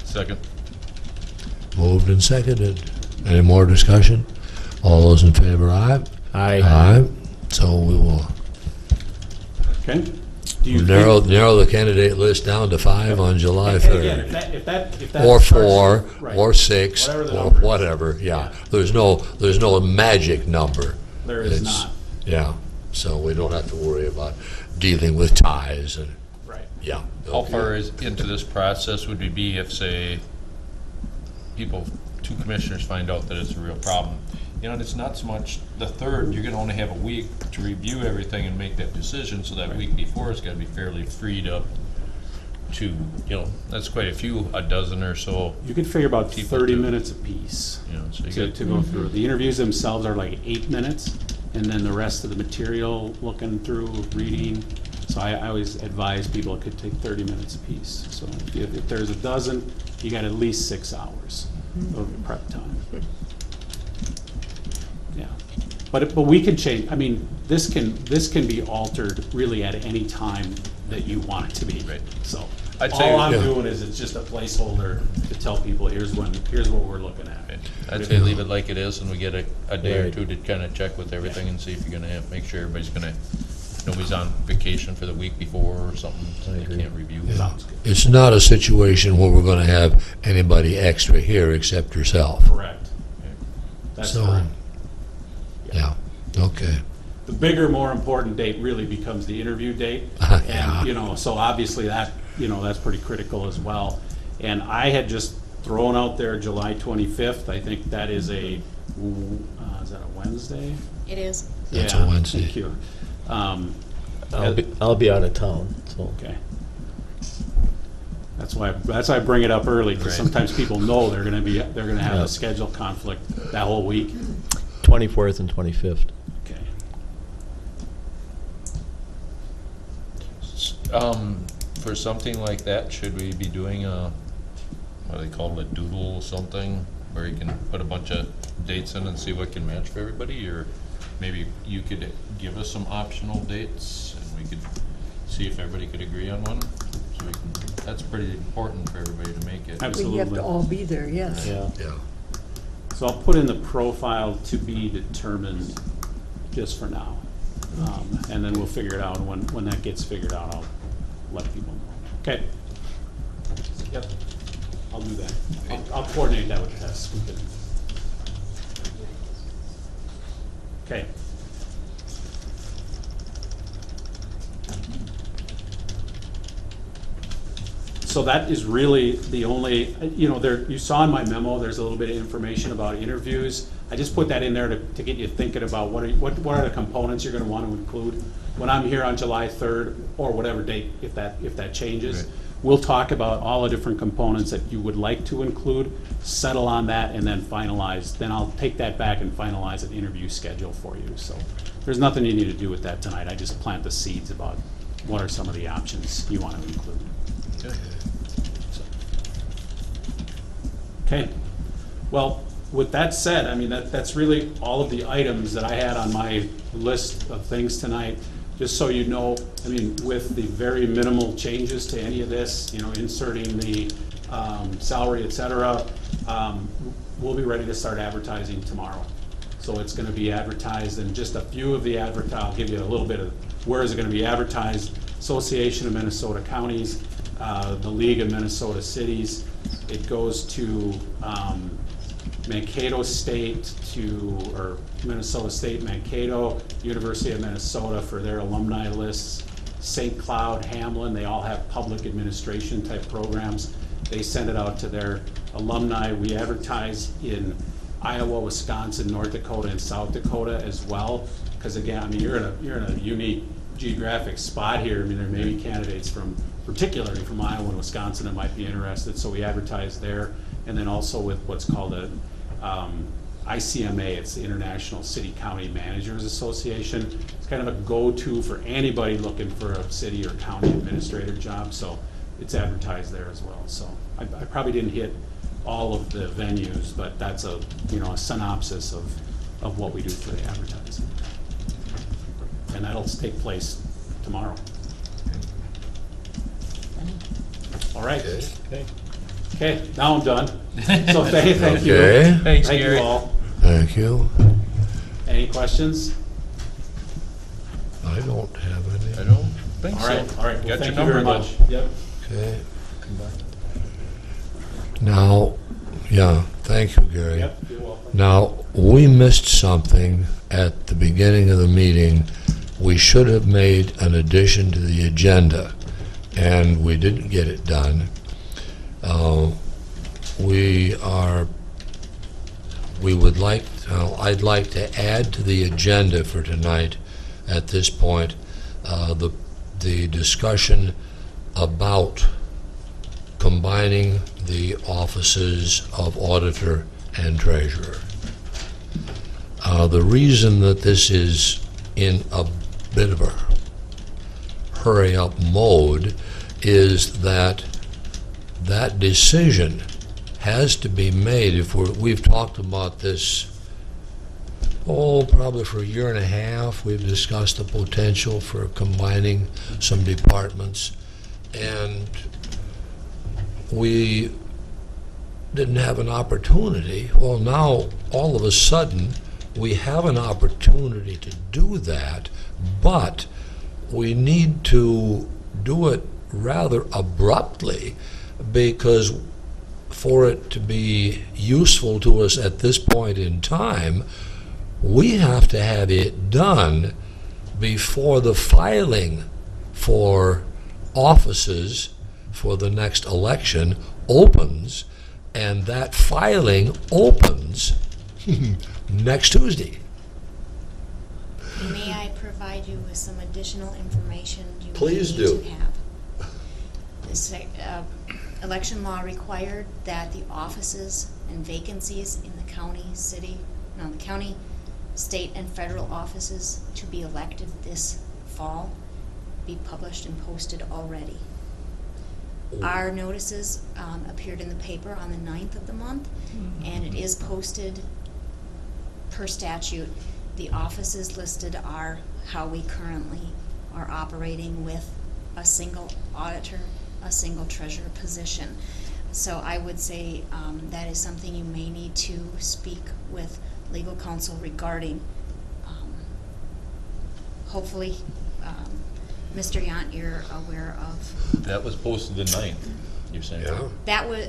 Speaker 5: Second?
Speaker 2: Mm-hmm.
Speaker 1: Moved and seconded. Any more discussion? All those in favor, aye?
Speaker 3: Aye.
Speaker 1: Aye. So we will
Speaker 2: Okay? Do you
Speaker 1: narrow
Speaker 2: think-
Speaker 1: the candidate list down to 5 on July
Speaker 2: And again,
Speaker 1: 3rd.
Speaker 2: if that
Speaker 1: Or
Speaker 2: starts-
Speaker 1: 4,
Speaker 2: right.
Speaker 1: or 6,
Speaker 2: Whatever the
Speaker 1: or
Speaker 2: number is.
Speaker 1: whatever, yeah. There's no magic number.
Speaker 2: There is
Speaker 1: It's-
Speaker 2: not,
Speaker 1: Yeah, so we don't have to worry about dealing with ties and,
Speaker 2: right.
Speaker 1: yeah.
Speaker 5: How far into this process would we be if, say, two commissioners find out that it's a real problem? You know, and it's not so much the 3rd, you're gonna only have a week to review everything and make that decision, so that week before it's gotta be fairly freed up to, that's quite a few, a dozen or so,
Speaker 2: You could figure about
Speaker 5: People
Speaker 2: 30
Speaker 5: do.
Speaker 2: minutes apiece
Speaker 5: so you
Speaker 2: to
Speaker 5: got,
Speaker 2: go through. The interviews themselves are like 8 minutes, and then the rest of the material, looking through, reading. So I always advise people it could take 30 minutes apiece. So if there's a dozen, you got at least 6 hours of prep time. Yeah, but we can change, I mean, this can be altered really at any time that you want it to be.
Speaker 5: Right.
Speaker 2: So,
Speaker 5: I'd say-
Speaker 2: all I'm
Speaker 1: Yeah.
Speaker 2: doing is it's just a placeholder to tell people, here's what we're looking at.
Speaker 5: I'd say leave it like it is, and we get a day or
Speaker 3: Right.
Speaker 5: two to kind of check with everything and see if you're gonna make sure everybody's nobody's on vacation for the week before or something, so they
Speaker 3: agree.
Speaker 5: can't review.
Speaker 2: Sounds good.
Speaker 1: It's not a situation where we're going to have anybody extra here except yourself.
Speaker 2: Correct. That's
Speaker 1: So,
Speaker 2: correct.
Speaker 1: yeah, okay.
Speaker 2: The bigger, more important date really becomes the interview date.
Speaker 1: Yeah.
Speaker 2: And, so obviously that, that's pretty critical as well. And I had just thrown out there July 25th. I think that is is that a Wednesday?
Speaker 8: It is.
Speaker 1: That's a
Speaker 2: Yeah,
Speaker 1: Wednesday.
Speaker 2: Thank you.
Speaker 3: I'll be out of town, so.
Speaker 2: Okay. That's why I bring it up early, because
Speaker 5: Right.
Speaker 2: sometimes people know they're gonna have
Speaker 3: Yeah.
Speaker 2: a schedule conflict that whole week.
Speaker 3: 24th and 25th.
Speaker 2: Okay.
Speaker 5: For something like that, should we be doing what do they call it, a doodle or something, where you can put a bunch of dates in and see what can match for everybody, or maybe you could give us some optional dates, and we could see if everybody could agree on one, so we can, that's pretty important for everybody to make it.
Speaker 2: Absolutely.
Speaker 4: We have to all be there, yes.
Speaker 3: Yeah.
Speaker 1: Yeah.
Speaker 2: So I'll put in the profile to be determined just for now. And then we'll figure it out, and when that gets figured out, I'll let people know. Okay? Yep, I'll do that. I'll coordinate that with Tess. We can- Okay. So that is really the only, you saw in my memo, there's a little bit of information about interviews. I just put that in there to get you thinking about what are the components you're gonna want to include. When I'm here on July 3rd, or whatever date, if that changes,
Speaker 5: Right.
Speaker 2: we'll talk about all the different components that you would like to include, settle on that, and then finalize. Then I'll take that back and finalize an interview schedule for you. So there's nothing you need to do with that tonight. I just plant the seeds about what are some of the options you want to include. Okay, well, with that said, I mean, that's really all of the items that I had on my list of things tonight. Just so you know, I mean, with the very minimal changes to any of this, inserting the salary, et cetera, we'll be ready to start advertising tomorrow. So it's gonna be advertised, and just a few of the I'll give you a little bit of where is it gonna be advertised. Association of Minnesota Counties, the League of Minnesota Cities. It goes to Mankato State or Minnesota State, Mankato, University of Minnesota for their alumni lists, St. Cloud, Hamlin, they all have public administration type programs. They send it out to their alumni. We advertise in Iowa, Wisconsin, North Dakota, and South Dakota as well. Because again, I mean, you're in a unique geographic spot here. I mean, there may be candidates particularly from Iowa and Wisconsin that might be interested. So we advertise there, and then also with what's called a ICMA. It's the International City County Managers Association. It's kind of a go-to for anybody looking for a city or county administrator job. So it's advertised there as well. So I probably didn't hit all of the venues, but that's a synopsis of what we do for the advertising. And that'll take place tomorrow. All right.
Speaker 3: Okay.
Speaker 2: Okay, now I'm done. So thank you.
Speaker 1: Okay,
Speaker 5: Thanks,
Speaker 2: Thank
Speaker 5: Gary.
Speaker 2: you all.
Speaker 1: thank you.
Speaker 2: Any questions?
Speaker 1: I don't have
Speaker 5: I
Speaker 1: any.
Speaker 5: don't think
Speaker 2: All
Speaker 5: so.
Speaker 2: right, all right. Well,
Speaker 5: Got your
Speaker 2: thank you
Speaker 5: number,
Speaker 2: very
Speaker 5: though.
Speaker 2: much. Yep.
Speaker 1: Okay. Now, yeah, thank you, Gary.
Speaker 2: Yep, you're welcome.
Speaker 1: Now, we missed something at the beginning of the meeting. We should have made an addition to the agenda, and we didn't get it done. I'd like to add to the agenda for tonight, at this point, the discussion about combining the offices of auditor and treasurer. The reason that this is in a bit of a hurry-up mode is that that decision has to be made. We've talked about this, probably for a year and a half. We've discussed the potential for combining some departments, and we didn't have an opportunity. Well, now, all of a sudden, we have an opportunity to do that, but we need to do it rather abruptly, because for it to be useful to us at this point in time, we have to have it done before the filing for offices for the next election opens, and that filing opens next Tuesday.
Speaker 8: May I provide you with some additional information you may
Speaker 1: Please
Speaker 8: need
Speaker 1: do.
Speaker 8: to have? This, election law required that the offices and vacancies in the county, the county, state, and federal offices to be elected this fall be published and posted already. Our notices appeared in the paper on the 9th of the month, and it is posted per statute. The offices listed are how we currently are operating with a single auditor, a single treasurer position. So I would say that is something you may need to speak with legal counsel regarding. Hopefully, Mr. Yant, you're aware of.
Speaker 5: That was posted the 9th, you're saying?
Speaker 1: Yeah.
Speaker 8: That was,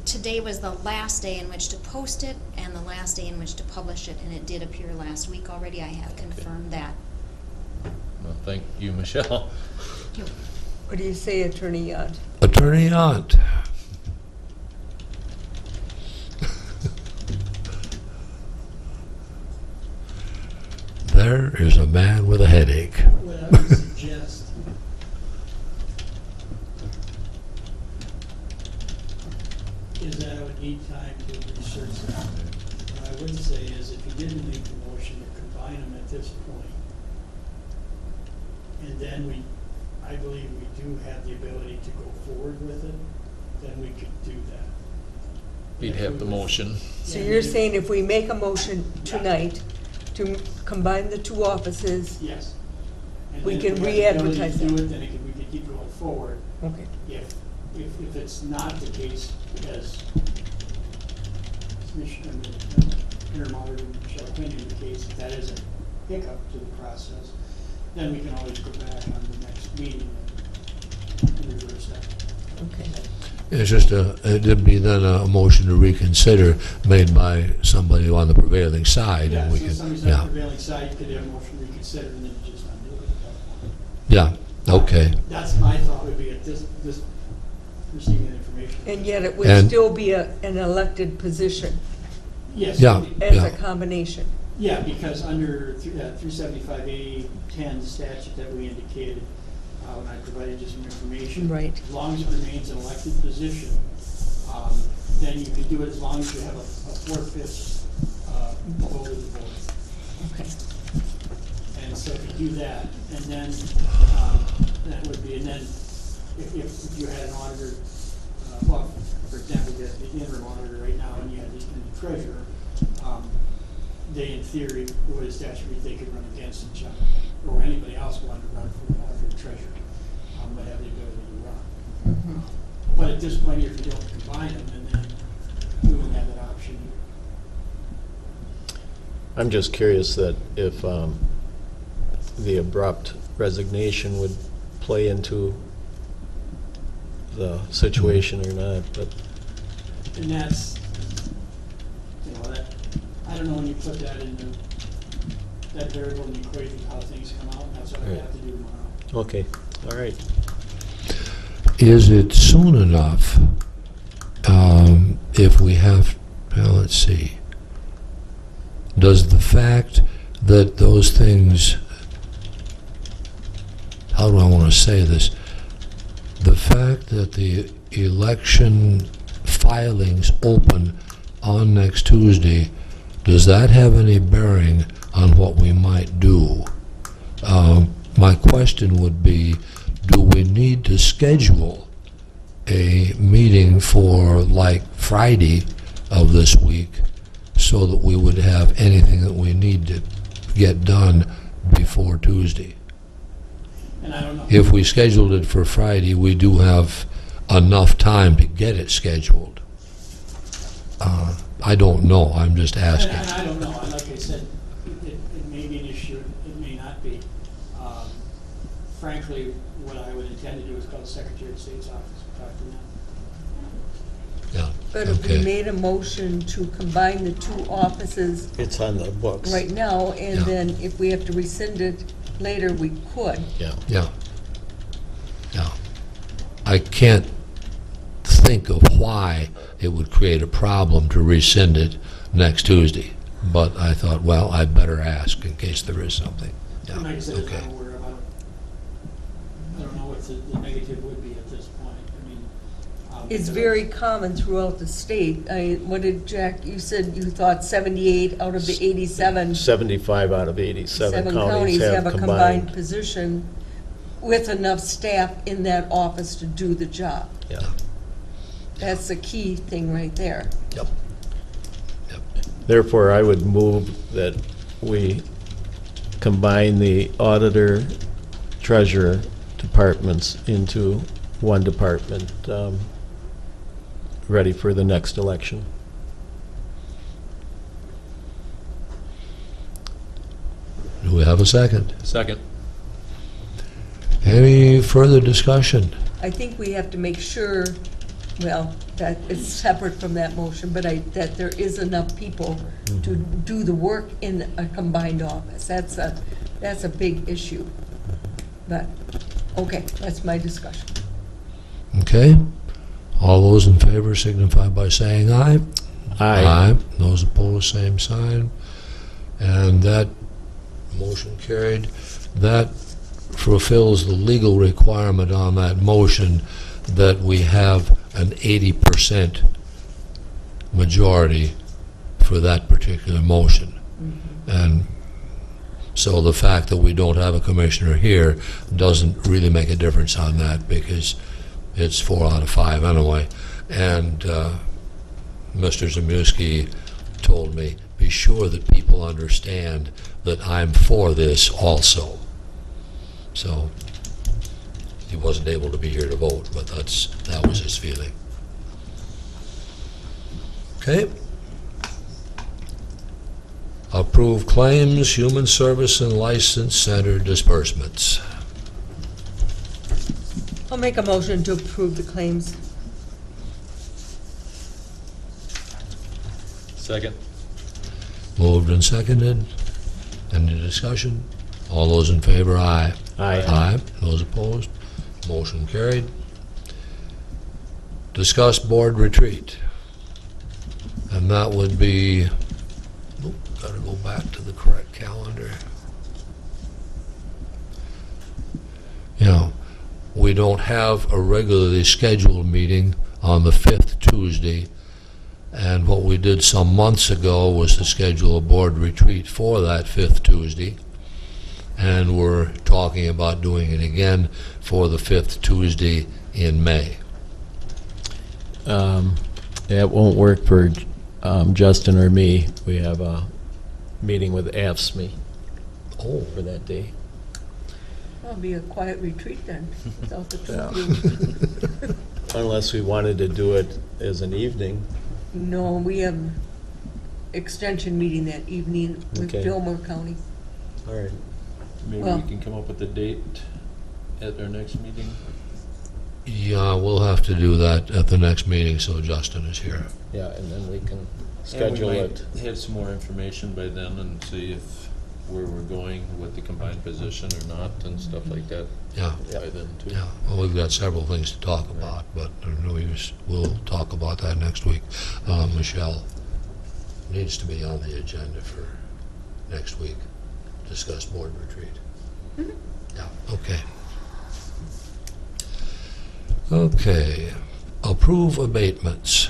Speaker 8: today was the last day in which to post it and the last day in which to publish it, and it did appear last week already. I have confirmed that.
Speaker 5: Well, thank you, Michelle.
Speaker 4: What do you say, Attorney Yant?
Speaker 1: Attorney Yant. There is a man with a headache.
Speaker 9: What I would suggest is that I would need time to research that. What I would say is if you didn't make the motion to combine them at this point, and then I believe we do have the ability to go forward with it, then we could do that.
Speaker 5: We'd have the motion.
Speaker 4: So
Speaker 9: Yeah,
Speaker 4: you're
Speaker 9: we-
Speaker 4: saying if we make a motion tonight to combine the two offices,
Speaker 9: Yes. And
Speaker 4: We
Speaker 9: then
Speaker 4: can
Speaker 9: if we have the ability
Speaker 4: re-advertise
Speaker 9: to do
Speaker 4: that.
Speaker 9: it, then we could keep going forward.
Speaker 4: okay.
Speaker 9: If it's not the case, as Interim Auditor Michelle Quinn indicates, that is a hiccup to the process, then we can always go back on the next meeting and reverse that.
Speaker 4: Okay.
Speaker 1: It's just it'd be then a motion to reconsider made by somebody on the prevailing side,
Speaker 9: Yeah,
Speaker 1: and we
Speaker 9: so
Speaker 1: can,
Speaker 9: somebody's on the
Speaker 1: yeah,
Speaker 9: prevailing side, you could have a motion to reconsider and then you just undo it at that point.
Speaker 1: yeah, okay.
Speaker 9: That's my thought would be at this receiving that information.
Speaker 4: And yet it would
Speaker 1: And-
Speaker 4: still be an elected position
Speaker 9: Yes.
Speaker 1: Yeah.
Speaker 4: as
Speaker 1: Yeah.
Speaker 4: a combination.
Speaker 9: Yeah, because under 375A10 statute that we indicated, when I provided you some information.
Speaker 4: Right.
Speaker 9: As long as it remains an elected position, then you can do it as long as you have a 4/5 vote of the board.
Speaker 4: Okay.
Speaker 9: And so if you do that, and then, that would be, and then if you had an auditor, well, for example, you have the interim auditor right now, and you have the treasurer, they, in theory, the way the statute reads, they could run against each other, or anybody else wanted to run for auditor and treasurer, would have the ability to run. But at this point, if you don't combine them, and then we wouldn't have that option.
Speaker 3: I'm just curious that if the abrupt resignation would play into the situation or not, but
Speaker 9: And that's, that, I don't know when you put that into, that variable in the equation, how things come out, and that's what I
Speaker 3: Right.
Speaker 9: have to do tomorrow.
Speaker 3: okay, all right.
Speaker 1: Is it soon enough if we have, well, let's see, does the fact that those things, how do I want to say this? the fact that the election filings open on next Tuesday, does that have any bearing on what we might do? My question would be, do we need to schedule a meeting for like Friday of this week so that we would have anything that we need to get done before Tuesday?
Speaker 9: And I don't know.
Speaker 1: If we scheduled it for Friday, we do have enough time to get it scheduled. I don't know, I'm just
Speaker 9: And
Speaker 1: asking.
Speaker 9: I don't know, like I said, it may be an issue, it may not be. Frankly, what I would intend to do is call the Secretary of State's office and talk to them.
Speaker 1: Yeah,
Speaker 4: But if we
Speaker 1: okay.
Speaker 4: made a motion to combine the two offices
Speaker 3: It's on the books.
Speaker 4: right now, and
Speaker 1: Yeah.
Speaker 4: then if we have to rescind it later, we could.
Speaker 3: Yeah.
Speaker 1: Yeah. Yeah. I can't think of why it would create a problem to rescind it next Tuesday, but I thought, well, I better ask in case there is something. Yeah,
Speaker 9: And like I said,
Speaker 1: okay.
Speaker 9: I'm aware of, I don't know what the negative would be at this point. I mean.
Speaker 4: It's very common throughout the state. What did Jack, you said you thought 78 out of the 87
Speaker 3: 75 out of 87
Speaker 4: 7
Speaker 3: counties have
Speaker 4: a
Speaker 3: combined.
Speaker 4: position with enough staff in that office to do the job.
Speaker 3: Yeah.
Speaker 4: That's the key thing right there.
Speaker 1: Yep. Yep.
Speaker 3: Therefore, I would move that we combine the auditor, treasurer departments into one department, ready for the next election.
Speaker 1: Do we have a second?
Speaker 5: Second.
Speaker 1: Any further discussion?
Speaker 4: I think we have to make sure, well, that it's separate from that motion, but that there is enough people to do the work in a combined office. That's a big issue. But, okay, that's my discussion.
Speaker 1: Okay. All those in favor signify by saying aye.
Speaker 3: Aye.
Speaker 1: Those opposed, same sign. And that motion carried. That fulfills the legal requirement on that motion that we have an 80% majority for that particular motion. And so the fact that we don't have a commissioner here doesn't really make a difference on that, because it's 4 out of 5 anyway. And Mr. Zamuski told me, be sure that people understand that I'm for this also. So he wasn't able to be here to vote, but that was his feeling. Okay. Approve claims, human service, and license center disbursements.
Speaker 4: I'll make a motion to approve the claims.
Speaker 5: Second.
Speaker 1: Moved and seconded. Any discussion? All those in favor, aye.
Speaker 3: Aye.
Speaker 1: Aye. Those opposed? Motion carried. Discuss board retreat. And that would be, gotta go back to the correct calendar. You know, we don't have a regularly scheduled meeting on the 5th Tuesday, and what we did some months ago was to schedule a board retreat for that 5th Tuesday, and we're talking about doing it again for the 5th Tuesday in May.
Speaker 3: It won't work for Justin or me. We have a meeting with AFSCME
Speaker 1: Oh,
Speaker 3: for that day.
Speaker 4: That'll be a quiet retreat then, without the two of you.
Speaker 3: Unless we wanted to do it as an evening.
Speaker 4: No, we have extension meeting that evening with
Speaker 3: Okay.
Speaker 4: Fillmore County.
Speaker 3: All right.
Speaker 5: Maybe
Speaker 4: Well-
Speaker 5: we can come up with a date at our next meeting.
Speaker 1: yeah, we'll have to do that at the next meeting, so Justin is here.
Speaker 3: Yeah, and then we can
Speaker 5: And
Speaker 3: schedule
Speaker 5: we
Speaker 3: it.
Speaker 5: might have some more information by then and see if where we're going with the combined position or not and stuff like that
Speaker 1: Yeah,
Speaker 5: by then too.
Speaker 1: yeah. Well, we've got several things to talk about, but we'll talk about that next week. Michelle needs to be on the agenda for next week. Discuss board retreat. Yeah, okay. Okay, approve abatements.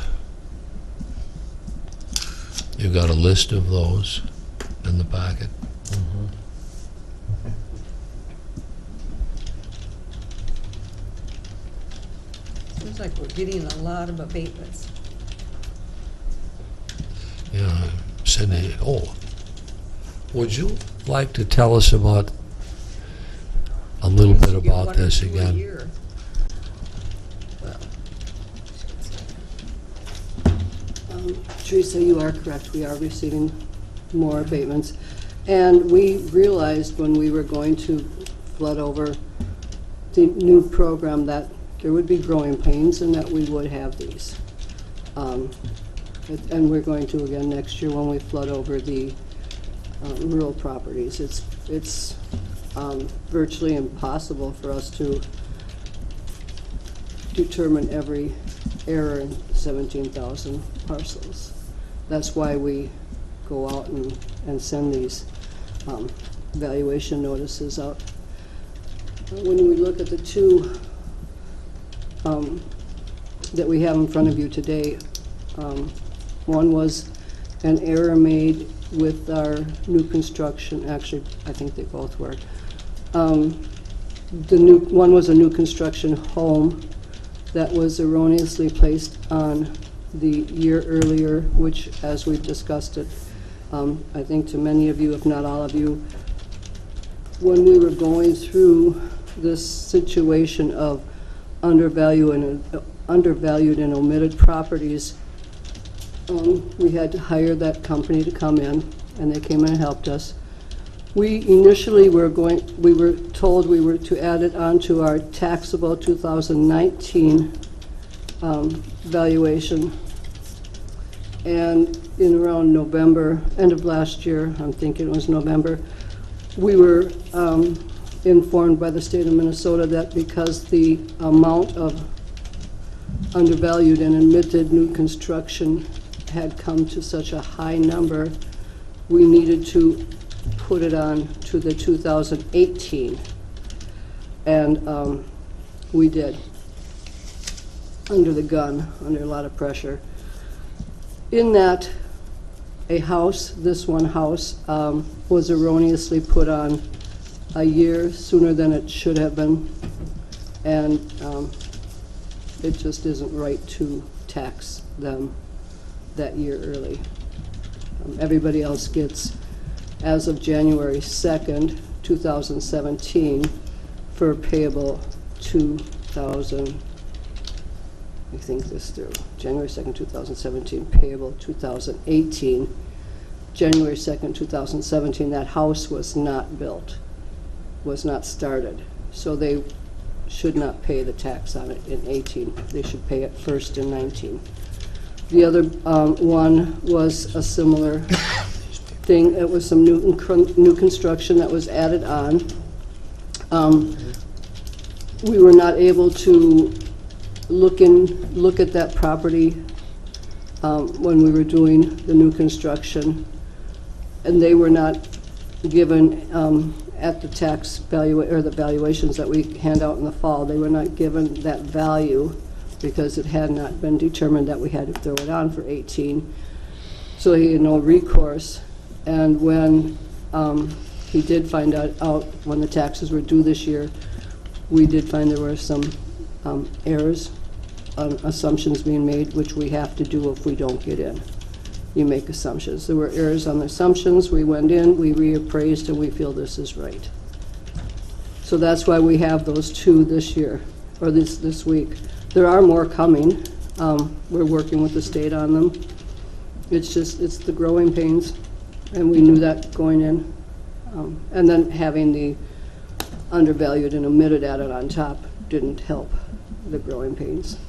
Speaker 1: You got a list of those in the packet?
Speaker 4: Seems like we're getting a lot of abatements.
Speaker 1: Yeah, Cindy, would you like to tell us about, a little bit
Speaker 4: Get
Speaker 1: about
Speaker 4: one or
Speaker 1: this
Speaker 4: two a
Speaker 1: again?
Speaker 4: year. Well,
Speaker 7: Teresa, you are correct. We are receiving more abatements. And we realized when we were going to flood over the new program that there would be growing pains and that we would have these. And we're going to again next year when we flood over the rural properties. It's virtually impossible for us to determine every error in 17,000 parcels. That's why we go out and send these valuation notices out. When we look at the two that we have in front of you today, one was an error made with our new construction. Actually, I think they both were. One was a new construction home that was erroneously placed on the year earlier, which, as we've discussed it, I think to many of you, if not all of you, when we were going through this situation of undervalued and omitted properties, we had to hire that company to come in, and they came in and helped us. We initially were told we were to add it onto our taxable 2019 valuation. And in around November, end of last year, I'm thinking it was November, we were informed by the state of Minnesota that because the amount of undervalued and omitted new construction had come to such a high number, we needed to put it on to the 2018. And we did, under the gun, under a lot of pressure. In that, a house, this one house, was erroneously put on a year sooner than it should have been. And it just isn't right to tax them that year early. Everybody else gets, as of January 2nd, 2017, for payable 2000, let me think this through, January 2nd, 2017, payable 2018, January 2nd, 2017, that house was not built, was not started. So they should not pay the tax on it in 18. They should pay it first in 19. The other one was a similar thing. It was some new construction that was added on. We were not able to look at that property when we were doing the new construction, and they were not given at the tax value or the valuations that we hand out in the fall. They were not given that value because it had not been determined that we had to throw it on for 18. So he had no recourse. And when he did find out when the taxes were due this year, we did find there were some errors, assumptions being made, which we have to do if we don't get in. You make assumptions. There were errors on the assumptions. We went in, we reappraised, and we feel this is right. So that's why we have those two this year, or this week. There are more coming. We're working with the state on them. It's the growing pains, and we knew that going in. And then having the undervalued and omitted added on top didn't help the growing pains.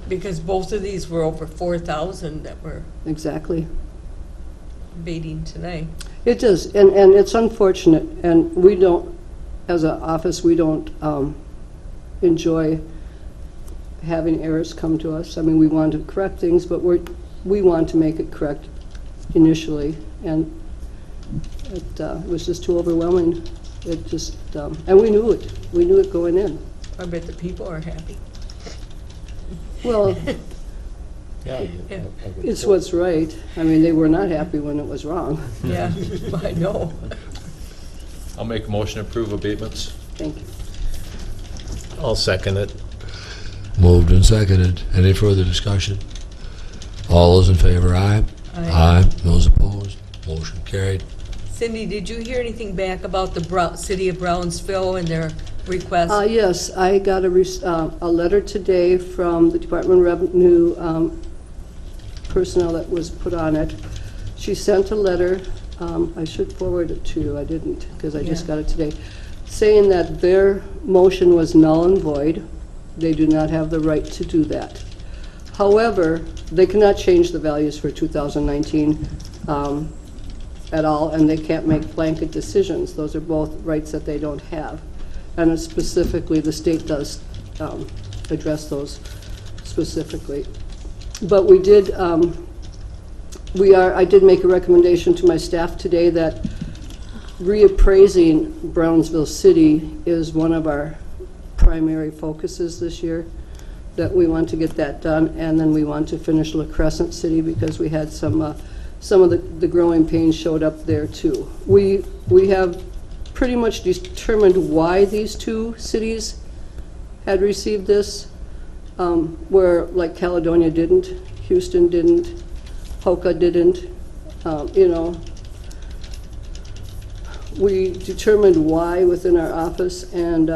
Speaker 4: because both of these were over 4,000 that we're
Speaker 7: Exactly.
Speaker 4: abating tonight.
Speaker 7: It does, and it's unfortunate, and we don't, as an office, we don't enjoy having errors come to us. I mean, we want to correct things, but we want to make it correct initially, and it was just too overwhelming. It just, and we knew it going in.
Speaker 4: I bet the people are happy.
Speaker 7: Well,
Speaker 3: Yeah.
Speaker 7: it's what's right. I mean, they were not happy when it was wrong.
Speaker 4: Yeah, I know.
Speaker 5: I'll make a motion to approve abatements.
Speaker 7: Thank you.
Speaker 3: I'll second it.
Speaker 1: Moved and seconded. Any further discussion? All those in favor, aye.
Speaker 4: Aye.
Speaker 1: Those opposed, motion carried.
Speaker 4: Cindy, did you hear anything back about the city of Brownsville and their request?
Speaker 7: Yes, I got a letter today from the Department of Revenue personnel that was put on it. She sent a letter, I should forward it to you, I didn't, because I just
Speaker 4: Yeah.
Speaker 7: got it today, saying that their motion was null and void. They do not have the right to do that. However, they cannot change the values for 2019 at all, and they can't make blanket decisions. Those are both rights that they don't have. And it's specifically, the state does address those specifically. But we did, I did make a recommendation to my staff today that reappraising Brownsville City is one of our primary focuses this year, that we want to get that done, and then we want to finish La Crescent City because we had some of the growing pains showed up there too. We have pretty much determined why these two cities had received this, where like Caledonia didn't, Houston didn't, Poca didn't, you know. We determined why within our office, and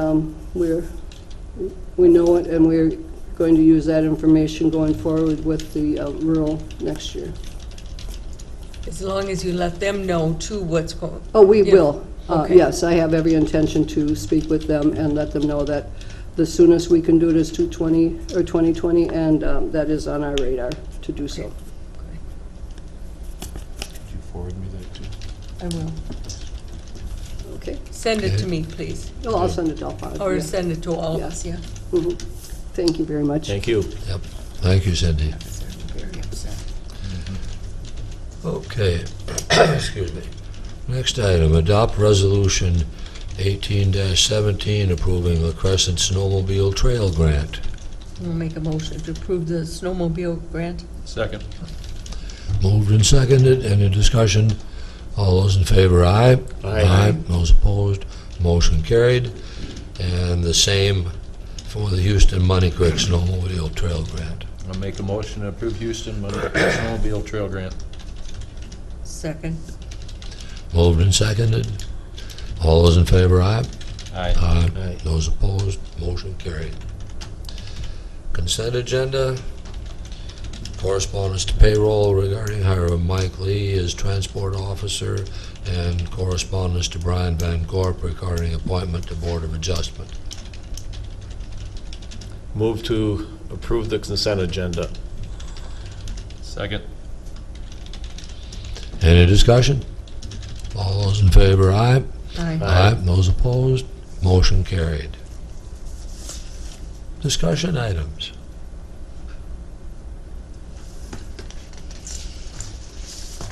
Speaker 7: we know it, and we're going to use that information going forward with the rural next year.
Speaker 4: As long as you let them know too what's going.
Speaker 7: Oh, we
Speaker 4: Yeah.
Speaker 7: will.
Speaker 4: Okay.
Speaker 7: Yes, I have every intention to speak with them and let them know that the soonest we can do it is 2020, and that is on our radar to do so.
Speaker 5: Could you forward me that too?
Speaker 4: I will.
Speaker 7: Okay?
Speaker 4: Send it to
Speaker 1: Okay.
Speaker 4: me, please.
Speaker 7: Oh, I'll send it to Alphonse.
Speaker 4: Or
Speaker 7: yeah.
Speaker 4: send it to all of
Speaker 7: Yeah.
Speaker 4: us, yeah.
Speaker 7: Mhm. Thank you very much.
Speaker 3: Thank you.
Speaker 1: Yep. Thank you, Cindy.
Speaker 4: Very upset.
Speaker 1: Okay, excuse me. Next item, adopt resolution 18-17 approving La Crescent Snowmobile Trail Grant.
Speaker 4: We'll make a motion to approve the snowmobile grant.
Speaker 5: Second.
Speaker 1: Moved and seconded, any discussion? All those in favor, aye.
Speaker 3: Aye.
Speaker 1: Those opposed, motion carried. And the same for the Houston Money Creek Snowmobile Trail Grant.
Speaker 5: I'll make a motion to approve Houston Snowmobile Trail Grant.
Speaker 4: Second.
Speaker 1: Moved and seconded. All those in favor, aye.
Speaker 5: Aye.
Speaker 3: Aye.
Speaker 1: Those opposed, motion carried. Consent agenda. Correspondence to payroll regarding hire of Mike Lee as transport officer, and correspondence to Brian Van Gorp regarding appointment to Board of Adjustment.
Speaker 3: Move to approve the consent agenda.
Speaker 5: Second.
Speaker 1: Any discussion? All those in favor, aye.
Speaker 4: Aye.
Speaker 3: Aye.
Speaker 1: Those opposed, motion carried. Discussion items.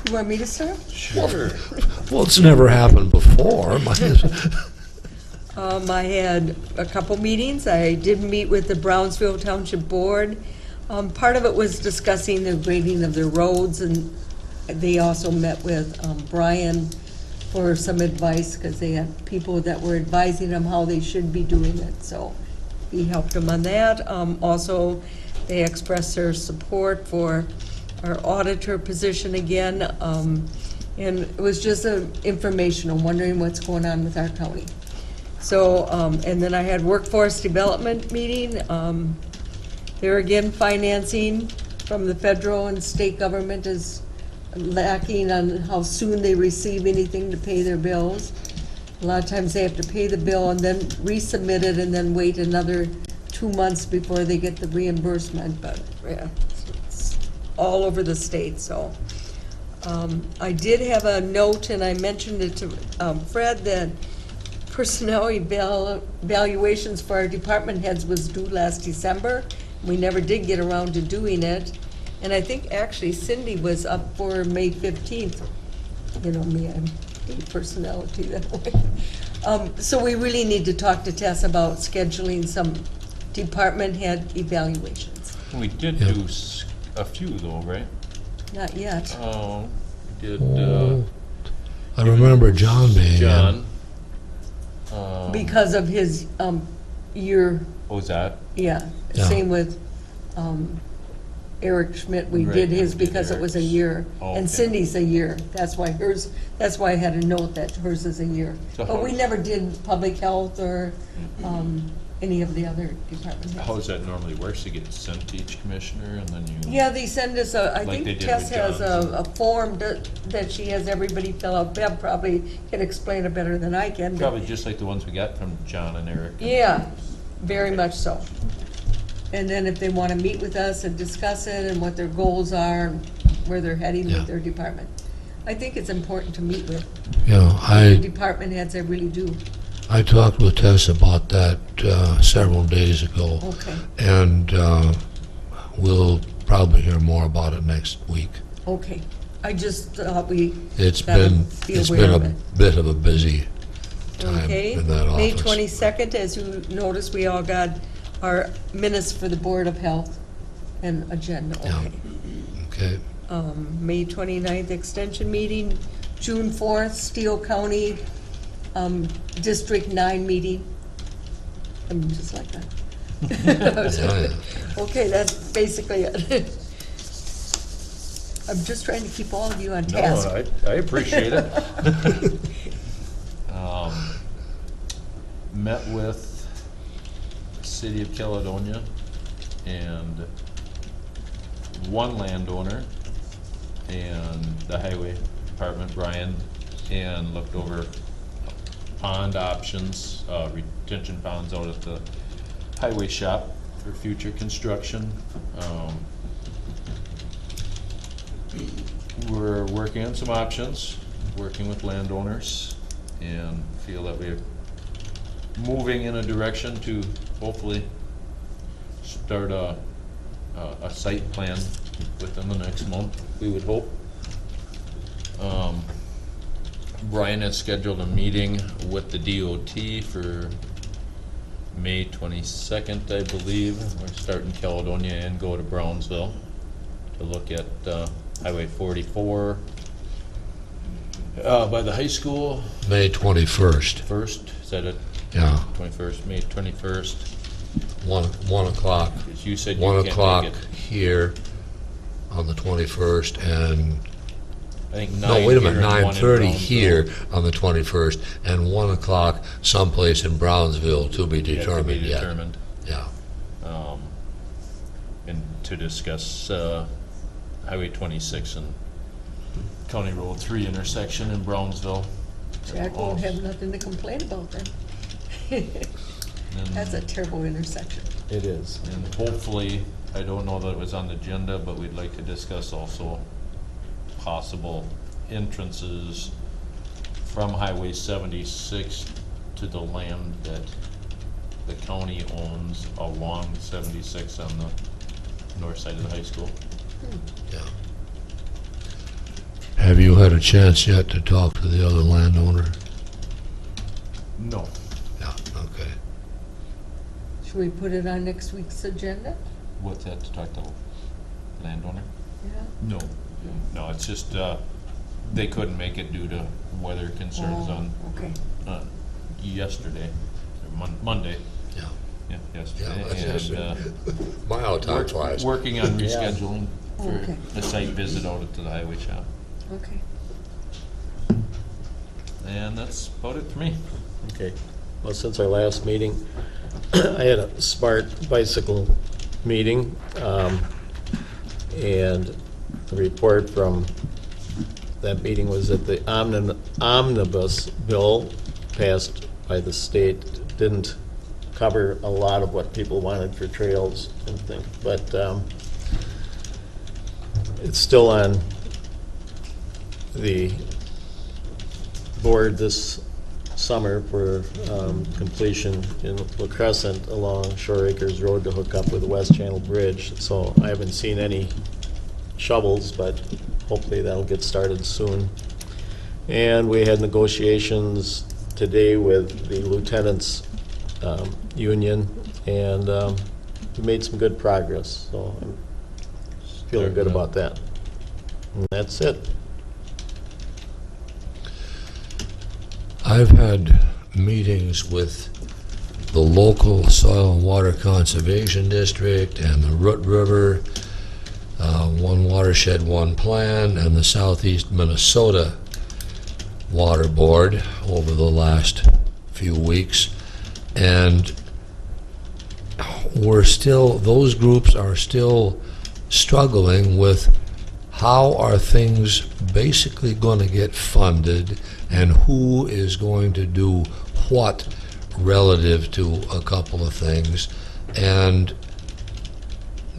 Speaker 4: You want me to start?
Speaker 5: Sure.
Speaker 1: Well, it's never happened before.
Speaker 4: I had a couple meetings. I did meet with the Brownsville Township Board. Part of it was discussing the grading of the roads, and they also met with Brian for some advice, because they had people that were advising them how they should be doing it, so he helped them on that. Also, they expressed their support for our auditor position again, and it was just informational, wondering what's going on with our county. So, and then I had workforce development meeting. There again, financing from the federal and state government is lacking on how soon they receive anything to pay their bills. A lot of times they have to pay the bill and then resubmit it and then wait another 2 months before they get the reimbursement, but yeah, it's all over the state, so. I did have a note, and I mentioned it to Fred, that personnel evaluations for our department heads was due last December. We never did get around to doing it. And I think actually Cindy was up for May 15th. You know me, I'm a personality that way. So we really need to talk to Tess about scheduling some department head evaluations.
Speaker 5: We did
Speaker 1: Yeah.
Speaker 5: do a few though, right?
Speaker 4: Not yet.
Speaker 5: Oh, we did,
Speaker 1: I remember John being in.
Speaker 5: John.
Speaker 4: Because of his year,
Speaker 5: What was that?
Speaker 4: yeah.
Speaker 1: Yeah.
Speaker 4: Same with Eric Schmidt. We
Speaker 5: Right,
Speaker 4: did his
Speaker 5: we did
Speaker 4: because it was a
Speaker 5: Eric's.
Speaker 4: year.
Speaker 5: Oh, okay.
Speaker 4: And Cindy's a year. That's why I had a note that hers is a year.
Speaker 5: So
Speaker 4: But we
Speaker 5: how's-
Speaker 4: never did public health or any of the other department
Speaker 5: How
Speaker 4: heads.
Speaker 5: does that normally work? So you get sent to each commissioner and then you?
Speaker 4: Yeah, they send us I
Speaker 5: Like they
Speaker 4: think
Speaker 5: did
Speaker 4: Tess
Speaker 5: with
Speaker 4: has
Speaker 5: John's.
Speaker 4: a form that she has everybody fill out. Bev probably can explain it better than I can. but-
Speaker 5: Probably just like the ones we got from John and Eric.
Speaker 4: Yeah, very much so. And then if they want to meet with us and discuss it and what their goals are, and where they're heading
Speaker 1: Yeah.
Speaker 4: with their department. I think it's important to meet with
Speaker 1: You know,
Speaker 4: the department heads, I really do.
Speaker 1: I talked with Tess about that several days ago,
Speaker 4: Okay,
Speaker 1: and we'll probably hear more about it next week.
Speaker 4: okay. I just thought we,
Speaker 1: It's
Speaker 4: Gotta
Speaker 1: been,
Speaker 4: be
Speaker 1: it's
Speaker 4: aware
Speaker 1: been
Speaker 4: of
Speaker 1: a
Speaker 4: it.
Speaker 1: bit of a busy time
Speaker 4: okay.
Speaker 1: in that office.
Speaker 4: May 22nd, as you noticed, we all got our minutes for the Board of Health and agenda,
Speaker 1: Yeah.
Speaker 4: okay.
Speaker 1: Okay,
Speaker 4: May 29th extension meeting, June 4th, Steele County, District 9 meeting. I'm just like that.
Speaker 1: yeah, yeah.
Speaker 4: Okay, that's basically it. I'm just trying to keep all of you on
Speaker 5: No,
Speaker 4: task.
Speaker 5: I appreciate it. Met with City of Caledonia and one landowner and the highway department, Brian, and looked over pond options, retention ponds out at the highway shop for future construction. We're working on some options, working with landowners, and feel that we're moving in a direction to hopefully start a site plan within the next month, we would hope. Brian has scheduled a meeting with the DOT for May 22nd, I believe. We're starting Caledonia and go to Brownsville to look at Highway 44 by the high school
Speaker 1: May 21st,
Speaker 5: first. Is that it?
Speaker 1: yeah,
Speaker 5: 21st, May 21st.
Speaker 1: 1 o'clock.
Speaker 5: As you said, you
Speaker 1: 1
Speaker 5: can't
Speaker 1: o'clock
Speaker 5: make it.
Speaker 1: here on the 21st, and,
Speaker 5: I think 9
Speaker 1: no, wait a minute,
Speaker 5: here and 1 in
Speaker 1: 9:30
Speaker 5: Brownsville.
Speaker 1: here on the 21st, and 1 o'clock someplace in Brownsville to be
Speaker 5: Yet to be
Speaker 1: determined yet.
Speaker 5: determined.
Speaker 1: Yeah,
Speaker 5: And to discuss Highway 26 and County Road 3 intersection in Brownsville.
Speaker 4: Jack won't have nothing to complain about then.
Speaker 5: And-
Speaker 4: That's a terrible intersection.
Speaker 3: It is.
Speaker 5: And hopefully, I don't know that it was on the agenda, but we'd like to discuss also possible entrances from Highway 76 to the land that the county owns along 76 on the north side of the high school.
Speaker 1: yeah. Have you had a chance yet to talk to the other landowner?
Speaker 5: No.
Speaker 1: Yeah, okay.
Speaker 4: Should we put it on next week's agenda?
Speaker 5: What's that, to talk to landowner?
Speaker 4: Yeah.
Speaker 5: No. No, it's just, they couldn't make it due to weather concerns
Speaker 4: Oh,
Speaker 5: on,
Speaker 4: okay.
Speaker 5: yesterday, or Monday.
Speaker 1: Yeah.
Speaker 5: Yeah, yesterday.
Speaker 1: Yeah, that's
Speaker 5: And,
Speaker 1: yesterday. My out time
Speaker 5: work-
Speaker 1: flies.
Speaker 5: working on rescheduling for
Speaker 4: Okay.
Speaker 5: a site visit out to the highway shop.
Speaker 4: Okay.
Speaker 5: And that's about it for me.
Speaker 3: Okay. Well, since our last meeting, I had a smart bicycle meeting, and the report from that meeting was that the omnibus bill passed by the state didn't cover a lot of what people wanted for trails and things, but it's still on the board this summer for completion in La Crescent along Shore Acres Road to hook up with the West Channel Bridge. So I haven't seen any shovels, but hopefully that'll get started soon. And we had negotiations today with the lieutenants' union, and we made some good progress, so I'm feeling good about that. And that's it.
Speaker 1: I've had meetings with the local Soil and Water Conservation District and the Root River, One Watershed, One Plan, and the Southeast Minnesota Water Board over the last few weeks. And those groups are still struggling with how are things basically going to get funded and who is going to do what relative to a couple of things. And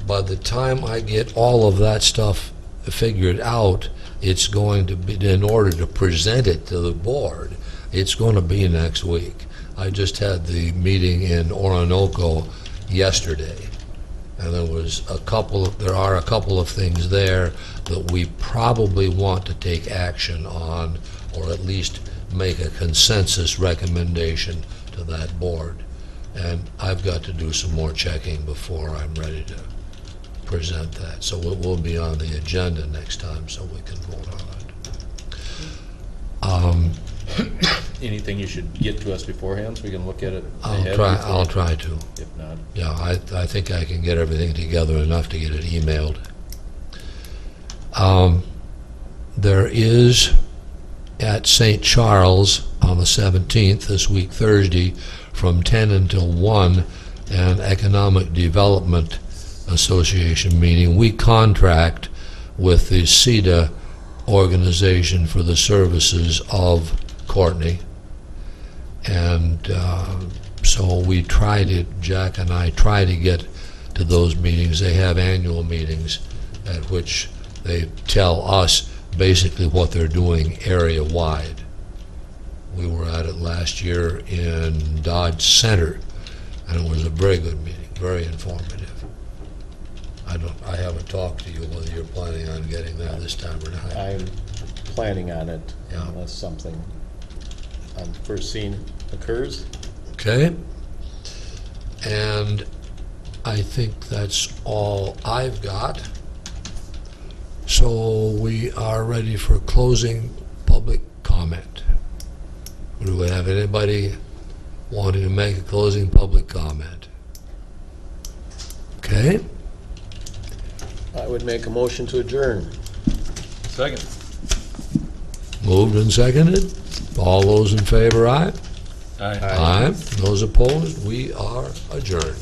Speaker 1: by the time I get all of that stuff figured out, it's going to be, in order to present it to the board, it's going to be next week. I just had the meeting in Orinoco yesterday, and there are a couple of things there that we probably want to take action on, or at least make a consensus recommendation to that board. And I've got to do some more checking before I'm ready to present that. So it will be on the agenda next time so we can vote on it.
Speaker 5: Anything you should get to us beforehand so we can look at it
Speaker 1: I'll
Speaker 5: ahead?
Speaker 1: try to.
Speaker 5: If not,
Speaker 1: Yeah, I think I can get everything together enough to get it emailed. There is at St. Charles on the 17th, this week Thursday, from 10 until 1, an Economic Development Association meeting. We contract with the CEDA organization for the services of Courtney. And so Jack and I try to get to those meetings. They have annual meetings at which they tell us basically what they're doing area-wide. We were at it last year in Dodge Center, and it was a very good meeting, very informative. I haven't talked to you whether you're planning on getting that this time or not.
Speaker 3: I'm planning on it
Speaker 1: Yeah.
Speaker 3: unless something unforeseen occurs.
Speaker 1: Okay? And I think that's all I've got. So we are ready for closing public comment. Do we have anybody wanting to make a closing public comment? Okay?
Speaker 3: I would make a motion to adjourn.
Speaker 5: second.
Speaker 1: Moved and seconded. All those in favor, aye?
Speaker 5: Aye.
Speaker 1: Aye. Those opposed, we are adjourned.